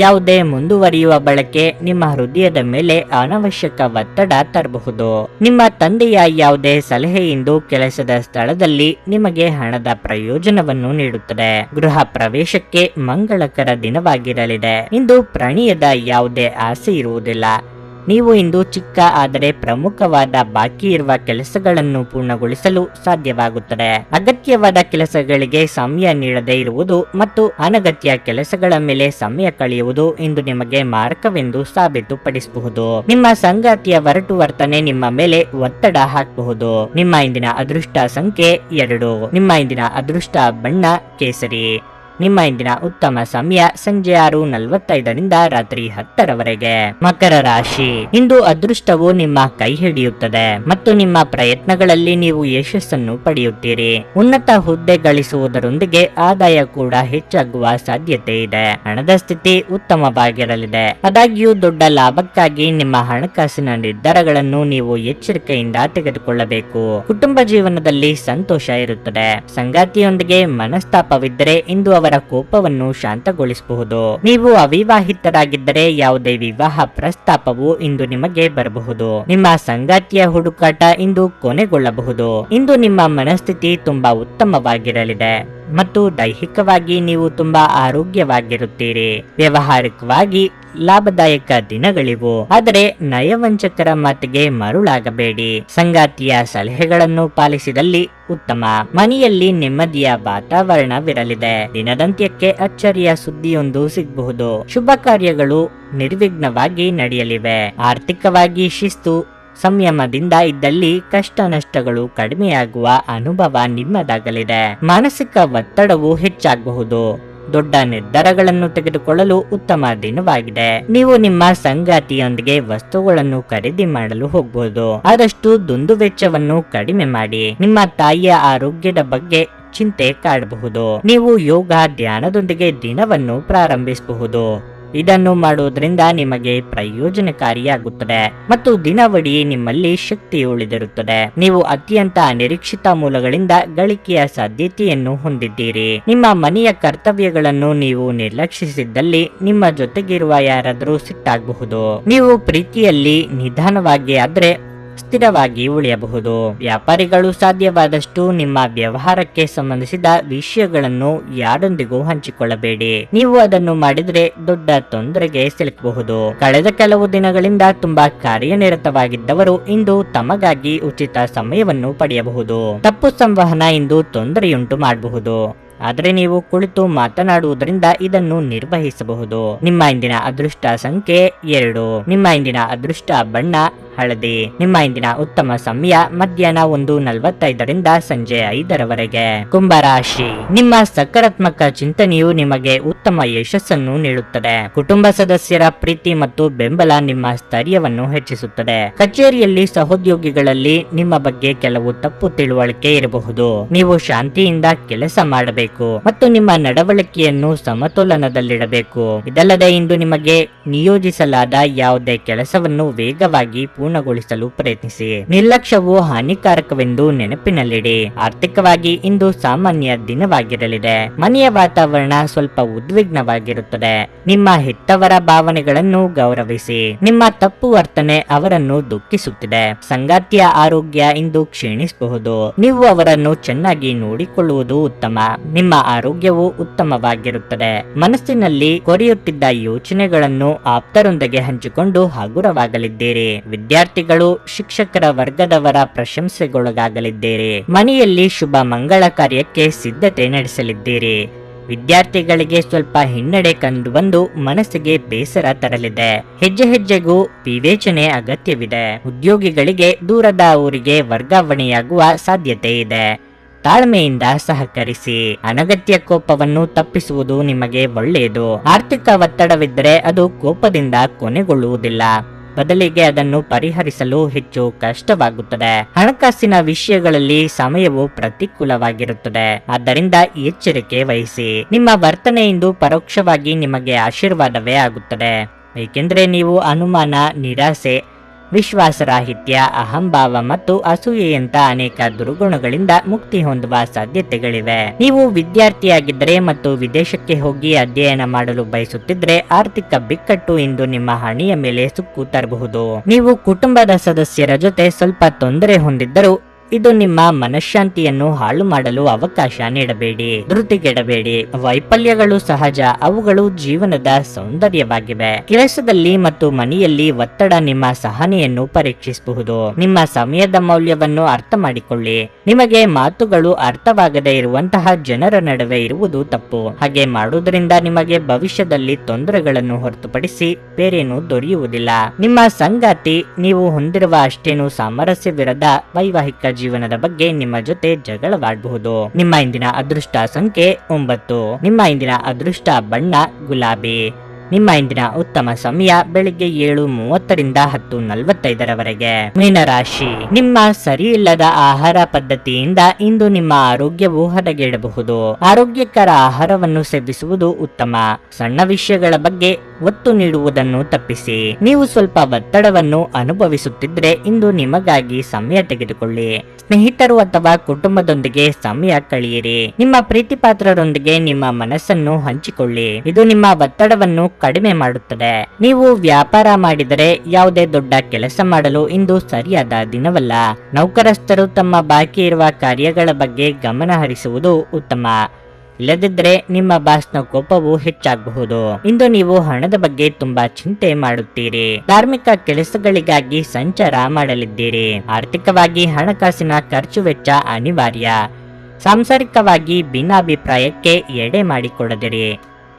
ಯಾವುದೇ ಮುಂದುವರಿಯುವ ಬಳಕೆ ನಿಮ್ಮ ಹೃದಯದ ಮೇಲೆ ಅನಾವಶ್ಯಕ ಒತ್ತಡ ತರಬಹುದು. ನಿಮ್ಮ ತಂದೆಯ ಯಾವುದೇ ಸಲಹೆಯಿಂದ ಕೆಲಸದ ಸ್ಥಳದಲ್ಲಿ ನಿಮಗೆ ಹಣದ ಪ್ರಯೋಜನವನ್ನು ನೀಡುತ್ತದೆ. ಗೃಹ ಪ್ರವೇಶಕ್ಕೆ ಮಂಗಳಕರ ದಿನವಾಗಿರಲಿದೆ. ಇಂದು ಪ್ರಣಯದ ಯಾವುದೇ ಆಸೆ ಇರುವುದಿಲ್ಲ. ನೀವು ಇಂದು ಚಿಕ್ಕ ಆದರೆ ಪ್ರಮುಖವಾದ ಬಾಕಿ ಇರುವ ಕೆಲಸಗಳನ್ನು ಪೂರ್ಣಗೊಳಿಸಲು ಸಾಧ್ಯವಾಗುತ್ತದೆ. ಅಗತ್ಯವಾದ ಕೆಲಸಗಳಿಗೆ ಸಮಯ ನೀಡದೇ ಇರುವುದು ಮತ್ತು ಅನಗತ್ಯ ಕೆಲಸಗಳ ಮೇಲೆ ಸಮಯ ಕಳೆಯುವುದು ಇಂದು ನಿಮಗೆ ಮಾರಕವೆಂದು ಸಾಬೀತುಪಡಿಸಬಹುದು. ನಿಮ್ಮ ಸಂಗಾತಿಯ ಒರಟು ವರ್ತನೆ ನಿಮ್ಮ ಮೇಲೆ ಒತ್ತಡ ಹಾಕಬಹುದು. ನಿಮ್ಮ ಇಂದಿನ ಅದೃಷ್ಟ ಸಂಖ್ಯೆ 2. ನಿಮ್ಮ ಇಂದಿನ ಅದೃಷ್ಟ ಬಣ್ಣ ಕೇಸರಿ. ನಿಮ್ಮ ಇಂದಿನ ಉತ್ತಮ ಸಮಯ ಸಂಜೆ 6:45ರಿಂದ ರಾತ್ರಿ 10ರವರೆಗೆ. ಮಕರ ರಾಶಿ. ಇಂದು ಅದೃಷ್ಟವು ನಿಮ್ಮ ಕೈ ಹಿಡಿಯುತ್ತದೆ ಮತ್ತು ನಿಮ್ಮ ಪ್ರಯತ್ನಗಳಲ್ಲಿ ನೀವು ಯಶಸ್ಸನ್ನು ಪಡೆಯುತ್ತೀರಿ. ಉನ್ನತ ಹುದ್ದೆ ಗಳಿಸುವುದರೊಂದಿಗೆ ಆದಾಯ ಕೂಡ ಹೆಚ್ಚಾಗುವ ಸಾಧ್ಯತೆ ಇದೆ. ಹಣದ ಸ್ಥಿತಿ ಉತ್ತಮವಾಗಿರಲಿದೆ. ಆದಾಗ್ಯೂ ದೊಡ್ಡ ಲಾಭಕ್ಕಾಗಿ ನಿಮ್ಮ ಹಣಕಾಸಿನ ನಿರ್ಧಾರಗಳನ್ನು ನೀವು ಎಚ್ಚರಿಕೆಯಿಂದ ತೆಗೆದುಕೊಳ್ಳಬೇಕು. ಕುಟುಂಬ ಜೀವನದಲ್ಲಿ ಸಂತೋಷ ಇರುತ್ತದೆ. ಸಂಗಾತಿಯೊಂದಿಗೆ ಮನಸ್ತಾಪವಿದ್ದರೆ ಇಂದು ಅವರ ಕೋಪವನ್ನು ಶಾಂತಗೊಳಿಸಬಹುದು. ನೀವು ಅವಿವಾಹಿತರಾಗಿದ್ದರೆ ಯಾವುದೇ ವಿವಾಹ ಪ್ರಸ್ತಾಪವು ಇಂದು ನಿಮಗೆ ಬರಬಹುದು. ನಿಮ್ಮ ಸಂಗಾತಿಯ ಹುಡುಕಾಟ ಇಂದು ಕೊನೆಗೊಳ್ಳಬಹುದು. ಇಂದು ನಿಮ್ಮ ಮನಸ್ಥಿತಿ ತುಂಬಾ ಉತ್ತಮವಾಗಿರಲಿದೆ ಮತ್ತು ದೈಹಿಕವಾಗಿ ನೀವು ತುಂಬಾ ಆರೋಗ್ಯವಾಗಿರುತ್ತೀರಿ. ವ್ಯಾವಹಾರಿಕವಾಗಿ ಲಾಭದಾಯಕ ದಿನಗಳಿವು, ಆದರೆ ನಯವಂಚಕರ ಮಾತಿಗೆ ಮರುಳಾಗಬೇಡಿ. ಸಂಗಾತಿಯ ಸಲಹೆಗಳನ್ನು ಪಾಲಿಸಿದಲ್ಲಿ ಉತ್ತಮ. ಮನೆಯಲ್ಲಿ ನೆಮ್ಮದಿಯ ವಾತಾವರಣವಿರಲಿದೆ. ದಿನದಂತ್ಯಕ್ಕೆ ಅಚ್ಚರಿಯ ಸುದ್ದಿಯೊಂದು ಸಿಗಬಹುದು. ಶುಭ ಕಾರ್ಯಗಳು ನಿರ್ವಿಘ್ನವಾಗಿ ನಡೆಯಲಿವೆ. ಆರ್ಥಿಕವಾಗಿ ಶಿಸ್ತು ಸಂಯಮದಿಂದ ಇದ್ದಲ್ಲಿ ಕಷ್ಟ ನಷ್ಟಗಳು ಕಡಿಮೆಯಾಗುವ ಅನುಭವ ನಿಮ್ಮದಾಗಲಿದೆ. ಮಾನಸಿಕ ಒತ್ತಡವು ಹೆಚ್ಚಾಗಬಹುದು. ದೊಡ್ಡ ನಿರ್ಧಾರಗಳನ್ನು ತೆಗೆದುಕೊಳ್ಳಲು ಉತ್ತಮ ದಿನವಾಗಿದೆ. ನೀವು ನಿಮ್ಮ ಸಂಗಾತಿಯೊಂದಿಗೆ ವಸ್ತುಗಳನ್ನು ಖರೀದಿ ಮಾಡಲು ಹೋಗಬಹುದು. ಆದಷ್ಟು ದುಂದುವೆಚ್ಚವನ್ನು ಕಡಿಮೆ ಮಾಡಿ. ನಿಮ್ಮ ತಾಯಿಯ ಆರೋಗ್ಯದ ಬಗ್ಗೆ ಚಿಂತೆ ಕಾಡಬಹುದು. ನೀವು ಯೋಗ ಧ್ಯಾನದೊಂದಿಗೆ ದಿನವನ್ನು ಪ್ರಾರಂಭಿಸಬಹುದು. ಇದನ್ನು ಮಾಡುವುದರಿಂದ ನಿಮಗೆ ಪ್ರಯೋಜನಕಾರಿಯಾಗುತ್ತದೆ ಮತ್ತು ದಿನವಿಡೀ ನಿಮ್ಮಲ್ಲಿ ಶಕ್ತಿ ಉಳಿದಿರುತ್ತದೆ. ನೀವು ಅತ್ಯಂತ ಅನಿರೀಕ್ಷಿತ ಮೂಲಗಳಿಂದ ಗಳಿಕೆಯ ಸಾಧ್ಯತೆಯನ್ನು ಹೊಂದಿದ್ದೀರಿ. ನಿಮ್ಮ ಮನೆಯ ಕರ್ತವ್ಯಗಳನ್ನು ನೀವು ನಿರ್ಲಕ್ಷಿಸಿದ್ದಲ್ಲಿ ನಿಮ್ಮ ಜೊತೆಗಿರುವ ಯಾರಾದರೂ ಸಿಟ್ಟಾಗಬಹುದು. ನೀವು ಪ್ರೀತಿಯಲ್ಲಿ ನಿಧಾನವಾಗಿ ಆದ್ರೆ ಸ್ಥಿರವಾಗಿ ಉಳಿಯಬಹುದು. ವ್ಯಾಪಾರಿಗಳು ಸಾಧ್ಯವಾದಷ್ಟು ನಿಮ್ಮ ವ್ಯವಹಾರಕ್ಕೆ ಸಂಬಂಧಿಸಿದ ವಿಷಯಗಳನ್ನು ಯಾರೊಂದಿಗೂ ಹಂಚಿಕೊಳ್ಳಬೇಡಿ. ನೀವು ಅದನ್ನು ಮಾಡಿದ್ರೆ ದೊಡ್ಡ ತೊಂದರೆಗೆ ಸಿಲುಕಬಹುದು. ಕಳೆದ ಕೆಲವು ದಿನಗಳಿಂದ ತುಂಬಾ ಕಾರ್ಯನಿರತವಾಗಿದ್ದವರು ಇಂದು ತಮಗಾಗಿ ಉಚಿತ ಸಮಯವನ್ನು ಪಡೆಯಬಹುದು. ತಪ್ಪು ಸಂವಹನ ಇಂದು ತೊಂದರೆಯುಂಟು ಮಾಡಬಹುದು, ಆದರೆ ನೀವು ಕುಳಿತು ಮಾತನಾಡುವುದರಿಂದ ಇದನ್ನು ನಿರ್ವಹಿಸಬಹುದು. ನಿಮ್ಮ ಇಂದಿನ ಅದೃಷ್ಟ ಸಂಖ್ಯೆ 2. ನಿಮ್ಮ ಇಂದಿನ ಅದೃಷ್ಟ ಬಣ್ಣ ಹಳದಿ. ನಿಮ್ಮ ಇಂದಿನ ಉತ್ತಮ ಸಮಯ ಮಧ್ಯಾಹ್ನ 1:45 ಸಂಜೆ 5 ಕುಂಭರಾಶಿ. ನಿಮ್ಮ ಸಕಾರಾತ್ಮಕ ಚಿಂತನೆಯು ನಿಮಗೆ ಉತ್ತಮ ಯಶಸ್ಸನ್ನು ನೀಡುತ್ತದೆ. ಕುಟುಂಬ ಸದಸ್ಯರ ಪ್ರೀತಿ ಮತ್ತು ಬೆಂಬಲ ನಿಮ್ಮ ಸ್ಥೈರ್ಯವನ್ನು ಹೆಚ್ಚಿಸುತ್ತದೆ. ಕಚೇರಿಯಲ್ಲಿ ಸಹೋದ್ಯೋಗಿಗಳಲ್ಲಿ ನಿಮ್ಮ ಬಗ್ಗೆ ಕೆಲವು ತಪ್ಪು ತಿಳುವಳಿಕೆ ಇರಬಹುದು. ನೀವು ಶಾಂತಿಯಿಂದ ಕೆಲಸ ಮಾಡಬೇಕು ಮತ್ತು ನಿಮ್ಮ ನಡವಳಿಕೆಯನ್ನು ಸಮತೋಲನದಲ್ಲಿಡಬೇಕು. ಇದಲ್ಲದೆ ಇಂದು ನಿಮಗೆ ನಿಯೋಜಿಸಲಾದ ಯಾವುದೇ ಕೆಲಸವನ್ನು ವೇಗವಾಗಿ ಪೂರ್ಣಗೊಳಿಸಲು ಪ್ರಯತ್ನಿಸಿ. ನಿರ್ಲಕ್ಷ್ಯವು ಹಾನಿಕಾರಕವೆಂದು ನೆನಪಿನಲ್ಲಿಡಿ. ಆರ್ಥಿಕವಾಗಿ ಇಂದು ಸಾಮಾನ್ಯ ದಿನವಾಗಿರಲಿದೆ. ಮನೆಯ ವಾತಾವರಣ ಸ್ವಲ್ಪ ಉದ್ವಿಗ್ನವಾಗಿರುತ್ತದೆ. ನಿಮ್ಮ ಹೆತ್ತವರ ಭಾವನೆಗಳನ್ನು ಗೌರವಿಸಿ. ನಿಮ್ಮ ತಪ್ಪು ವರ್ತನೆ ಅವರನ್ನು ದುಃಖಿಸುತ್ತಿದೆ. ಸಂಗಾತಿಯ ಆರೋಗ್ಯ ಇಂದು ಕ್ಷೀಣಿಸಬಹುದು. ನೀವು ಅವರನ್ನು ಚೆನ್ನಾಗಿ ನೋಡಿಕೊಳ್ಳುವುದು ಉತ್ತಮ. ನಿಮ್ಮ ಆರೋಗ್ಯವು ಉತ್ತಮವಾಗಿರುತ್ತದೆ. ಮನಸ್ಸಿನಲ್ಲಿ ಕೊರೆಯುತ್ತಿದ್ದ ಯೋಚನೆಗಳನ್ನು ಆಪ್ತರೊಂದಿಗೆ ಹಂಚಿಕೊಂಡು ಹಗುರವಾಗಲಿದ್ದೀರಿ. ವಿದ್ಯಾರ್ಥಿಗಳು ಶಿಕ್ಷಕರ ವರ್ಗದವರ ಪ್ರಶಂಸೆಗೊಳಗಾಗಲಿದ್ದೀರಿ. ಮನೆಯಲ್ಲಿ ಶುಭ ಮಂಗಳ ಕಾರ್ಯಕ್ಕೆ ಸಿದ್ಧತೆ ನಡೆಸಲಿದ್ದೀರಿ. ವಿದ್ಯಾರ್ಥಿಗಳಿಗೆ ಸ್ವಲ್ಪ ಹಿನ್ನಡೆ ಕಂಡುಬಂದು ಮನಸ್ಸಿಗೆ ಬೇಸರ ತರಲಿದೆ. ಹೆಜ್ಜೆ ಹೆಜ್ಜೆಗೂ ವಿವೇಚನೆ ಅಗತ್ಯವಿದೆ. ಉದ್ಯೋಗಿಗಳಿಗೆ ದೂರದ ಊರಿಗೆ ವರ್ಗಾವಣೆಯಾಗುವ ಸಾಧ್ಯತೆ ಇದೆ. ತಾಳ್ಮೆಯಿಂದ ಸಹಕರಿಸಿ. ಅನಗತ್ಯ ಕೋಪವನ್ನು ತಪ್ಪಿಸುವುದು ನಿಮಗೆ ಒಳ್ಳೆಯದು. ಆರ್ಥಿಕ ಒತ್ತಡವಿದ್ದರೆ ಅದು ಕೋಪದಿಂದ ಕೊನೆಗೊಳ್ಳುವುದಿಲ್ಲ, ಬದಲಿಗೆ ಅದನ್ನು ಪರಿಹರಿಸಲು ಹೆಚ್ಚು ಕಷ್ಟವಾಗುತ್ತದೆ. ಹಣಕಾಸಿನ ವಿಷಯಗಳಲ್ಲಿ ಸಮಯವು ಪ್ರತಿಕೂಲವಾಗಿರುತ್ತದೆ, ಆದ್ದರಿಂದ ಎಚ್ಚರಿಕೆ ವಹಿಸಿ. ನಿಮ್ಮ ವರ್ತನೆಯಿಂದ ಪರೋಕ್ಷವಾಗಿ ನಿಮಗೆ ಆಶೀರ್ವಾದವೇ ಆಗುತ್ತದೆ, ಏಕೆಂದರೆ ನೀವು ಅನುಮಾನ, ನಿರಾಸೆ, ವಿಶ್ವಾಸರಾಹಿತ್ಯ, ಅಹಂಭಾವ ಮತ್ತು ಅಸೂಯೆಯಂತ ಅನೇಕ ದುರ್ಗುಣಗಳಿಂದ ಮುಕ್ತಿ ಹೊಂದುವ ಸಾಧ್ಯತೆಗಳಿವೆ. ನೀವು ವಿದ್ಯಾರ್ಥಿಯಾಗಿದ್ದರೆ ಮತ್ತು ವಿದೇಶಕ್ಕೆ ಹೋಗಿ ಅಧ್ಯಯನ ಮಾಡಲು ಬಯಸುತ್ತಿದ್ರೆ ಆರ್ಥಿಕ ಬಿಕ್ಕಟ್ಟು ಇಂದು ನಿಮ್ಮ ಹಣೆಯ ಮೇಲೆ ಸುಕ್ಕು ತರಬಹುದು. ನೀವು ಕುಟುಂಬದ ಸದಸ್ಯರ ಜೊತೆ ಸ್ವಲ್ಪ ತೊಂದರೆ ಹೊಂದಿದ್ದರೂ ಇದು ನಿಮ್ಮ ಮನಃಶಾಂತಿಯನ್ನು ಹಾಳು ಮಾಡಲು ಅವಕಾಶ ನೀಡಬೇಡಿ. ಧೃತಿಗೆಡಬೇಡಿ. ವೈಫಲ್ಯಗಳು ಸಹಜ, ಅವುಗಳು ಜೀವನದ ಸೌಂದರ್ಯವಾಗಿವೆ. ಕೆಲಸದಲ್ಲಿ ಮತ್ತು ಮನೆಯಲ್ಲಿ ಒತ್ತಡ ನಿಮ್ಮ ಸಹನೆಯನ್ನು ಪರೀಕ್ಷಿಸಬಹುದು. ನಿಮ್ಮ ಸಮಯದ ಮೌಲ್ಯವನ್ನು ಅರ್ಥ ಮಾಡಿಕೊಳ್ಳಿ. ನಿಮಗೆ ಮಾತುಗಳು ಅರ್ಥವಾಗದೇ ಇರುವಂತಹ ಜನರ ನಡುವೆ ಇರುವುದು ತಪ್ಪು. ಹಾಗೆ ಮಾಡುವುದರಿಂದ ನಿಮಗೆ ಭವಿಷ್ಯದಲ್ಲಿ ತೊಂದರೆಗಳನ್ನು ಹೊರತುಪಡಿಸಿ ಬೇರೇನೂ ದೊರೆಯುವುದಿಲ್ಲ. ನಿಮ್ಮ ಸಂಗಾತಿ ನೀವು ಹೊಂದಿರುವ ಅಷ್ಟೇನು ಸಾಮರಸ್ಯವಿರದ ವೈವಾಹಿಕ ಜೀವನದ ಬಗ್ಗೆ ನಿಮ್ಮ ಜೊತೆ ಜಗಳವಾಡಬಹುದು. ನಿಮ್ಮ ಇಂದಿನ ಅದೃಷ್ಟ ಸಂಖ್ಯೆ 9. ನಿಮ್ಮ ಇಂದಿನ ಅದೃಷ್ಟ ಬಣ್ಣ ಗುಲಾಬಿ. ನಿಮ್ಮ ಇಂದಿನ ಉತ್ತಮ ಸಮಯ ಬೆಳಿಗ್ಗೆ 7:30 10:45 ಮೀನರಾಶಿ. ನಿಮ್ಮ ಸರಿಯಿಲ್ಲದ ಆಹಾರ ಪದ್ಧತಿಯಿಂದ ಇಂದು ನಿಮ್ಮ ಆರೋಗ್ಯವು ಹದಗೆಡಬಹುದು. ಆರೋಗ್ಯಕರ ಆಹಾರವನ್ನು ಸೇವಿಸುವುದು ಉತ್ತಮ. ಸಣ್ಣ ವಿಷಯಗಳ ಬಗ್ಗೆ ಒತ್ತು ನೀಡುವುದನ್ನು ತಪ್ಪಿಸಿ. ನೀವು ಸ್ವಲ್ಪ ಒತ್ತಡವನ್ನು ಅನುಭವಿಸುತ್ತಿದ್ರೆ ಇಂದು ನಿಮಗಾಗಿ ಸಮಯ ತೆಗೆದುಕೊಳ್ಳಿ. ಸ್ನೇಹಿತರು ಅಥವಾ ಕುಟುಂಬದೊಂದಿಗೆ ಸಮಯ ಕಳೆಯಿರಿ. ನಿಮ್ಮ ಪ್ರೀತಿಪಾತ್ರರೊಂದಿಗೆ ನಿಮ್ಮ ಮನಸ್ಸನ್ನು ಹಂಚಿಕೊಳ್ಳಿ. ಇದು ನಿಮ್ಮ ಒತ್ತಡವನ್ನು ಕಡಿಮೆ ಮಾಡುತ್ತದೆ. ನೀವು ವ್ಯಾಪಾರ ಮಾಡಿದರೆ ಯಾವುದೇ ದೊಡ್ಡ ಕೆಲಸ ಮಾಡಲು ಇಂದು ಸರಿಯಾದ ದಿನವಲ್ಲ. ನೌಕರಸ್ಥರು ತಮ್ಮ ಬಾಕಿ ಇರುವ ಕಾರ್ಯಗಳ ಬಗ್ಗೆ ಗಮನ ಹರಿಸುವುದು ಉತ್ತಮ. ಇಲ್ಲದಿದ್ದರೆ ನಿಮ್ಮ ಬಾಸ್ನ ಕೋಪವು ಹೆಚ್ಚಾಗಬಹುದು. ಇಂದು ನೀವು ಹಣದ ಬಗ್ಗೆ ತುಂಬಾ ಚಿಂತೆ ಮಾಡುತ್ತೀರಿ. ಧಾರ್ಮಿಕ ಕೆಲಸಗಳಿಗಾಗಿ ಸಂಚಾರ ಮಾಡಲಿದ್ದೀರಿ. ಆರ್ಥಿಕವಾಗಿ ಹಣಕಾಸಿನ ಖರ್ಚು ವೆಚ್ಚ ಅನಿವಾರ್ಯ. ಸಾಂಸಾರಿಕವಾಗಿ ಭಿನ್ನಾಭಿಪ್ರಾಯಕ್ಕೆ ಎಡೆ ಮಾಡಿಕೊಡದಿರಿ.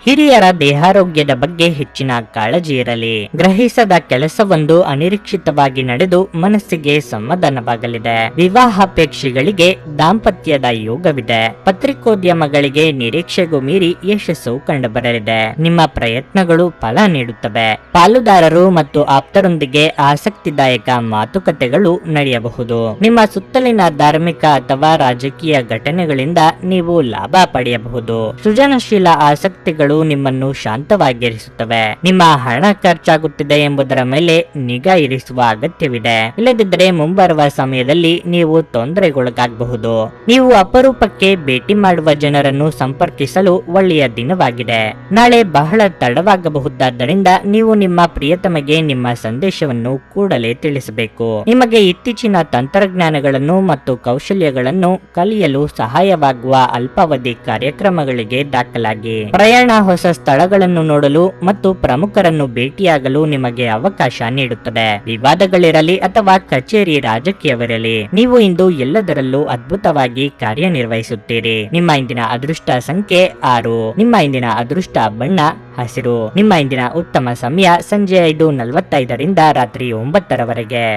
ಹಿರಿಯರ ದೇಹಾರೋಗ್ಯದ ಬಗ್ಗೆ ಹೆಚ್ಚಿನ ಕಾಳಜಿ ಇರಲಿ. ಗ್ರಹಿಸದ ಕೆಲಸವೊಂದು ಅನಿರೀಕ್ಷಿತವಾಗಿ ನಡೆದು ಮನಸ್ಸಿಗೆ ಸಮಾಧಾನವಾಗಲಿದೆ. ವಿವಾಹಾಪೇಕ್ಷಿಗಳಿಗೆ ದಾಂಪತ್ಯದ ಯೋಗವಿದೆ. ಪತ್ರಿಕೋದ್ಯಮಗಳಿಗೆ ನಿರೀಕ್ಷೆಗೂ ಮೀರಿ ಯಶಸ್ಸು ಕಂಡುಬರಲಿದೆ. ನಿಮ್ಮ ಪ್ರಯತ್ನಗಳು ಫಲ ನೀಡುತ್ತವೆ. ಪಾಲುದಾರರು ಮತ್ತು ಆಪ್ತರೊಂದಿಗೆ ಆಸಕ್ತಿದಾಯಕ ಮಾತುಕತೆಗಳು ನಡೆಯಬಹುದು. ನಿಮ್ಮ ಸುತ್ತಲಿನ ಧಾರ್ಮಿಕ ಅಥವಾ ರಾಜಕೀಯ ಘಟನೆಗಳಿಂದ ನೀವು ಲಾಭ ಪಡೆಯಬಹುದು. ಸೃಜನಶೀಲ ಆಸಕ್ತಿಗಳು ನಿಮ್ಮನ್ನು ಶಾಂತವಾಗಿರಿಸುತ್ತವೆ. ನಿಮ್ಮ ಹಣ ಖರ್ಚಾಗುತ್ತಿದೆ ಎಂಬುದರ ಮೇಲೆ ನಿಗಾ ಇರಿಸುವ ಅಗತ್ಯವಿದೆ. ಇಲ್ಲದಿದ್ದರೆ ಮುಂಬರುವ ಸಮಯದಲ್ಲಿ ನೀವು ತೊಂದರೆಗೊಳಗಾಗಬಹುದು. ನೀವು ಅಪರೂಪಕ್ಕೆ ಭೇಟಿ ಮಾಡುವ ಜನರನ್ನು ಸಂಪರ್ಕಿಸಲು ಒಳ್ಳೆಯ ದಿನವಾಗಿದೆ. ನಾಳೆ ಬಹಳ ತಡವಾಗಬಹುದಾದ್ದರಿಂದ ನೀವು ನಿಮ್ಮ ಪ್ರಿಯತಮೆಗೆ ನಿಮ್ಮ ಸಂದೇಶವನ್ನು ಕೂಡಲೇ ತಿಳಿಸಬೇಕು. ನಿಮಗೆ ಇತ್ತೀಚಿನ ತಂತ್ರಜ್ಞಾನಗಳನ್ನು ಮತ್ತು ಕೌಶಲ್ಯಗಳನ್ನು ಕಲಿಯಲು ಸಹಾಯವಾಗುವ ಅಲ್ಪಾವಧಿ ಕಾರ್ಯಕ್ರಮಗಳಿಗೆ ದಾಖಲಾಗಿ. ಪ್ರಯಾಣ ಹೊಸ ಸ್ಥಳಗಳನ್ನು ನೋಡಲು ಮತ್ತು ಪ್ರಮುಖರನ್ನು ಭೇಟಿಯಾಗಲು ನಿಮಗೆ ಅವಕಾಶ ನೀಡುತ್ತದೆ. ವಿವಾದಗಳಿರಲಿ ಅಥವಾ ಕಚೇರಿ ರಾಜಕೀಯವಿರಲಿ, ನೀವು ಇಂದು ಎಲ್ಲದರಲ್ಲೂ ಅದ್ಭುತವಾಗಿ ಕಾರ್ಯನಿರ್ವಹಿಸುತ್ತೀರಿ. ನಿಮ್ಮ ಇಂದಿನ ಅದೃಷ್ಟ ಸಂಖ್ಯೆ 6. ನಿಮ್ಮ ಇಂದಿನ ಅದೃಷ್ಟ ಬಣ್ಣ ಹಸಿರು. ನಿಮ್ಮ ಇಂದಿನ ಉತ್ತಮ ಸಮಯ ಸಂಜೆ 5:45 ರಿಂದ ರಾತ್ರಿ 9 ರವರೆಗೆ.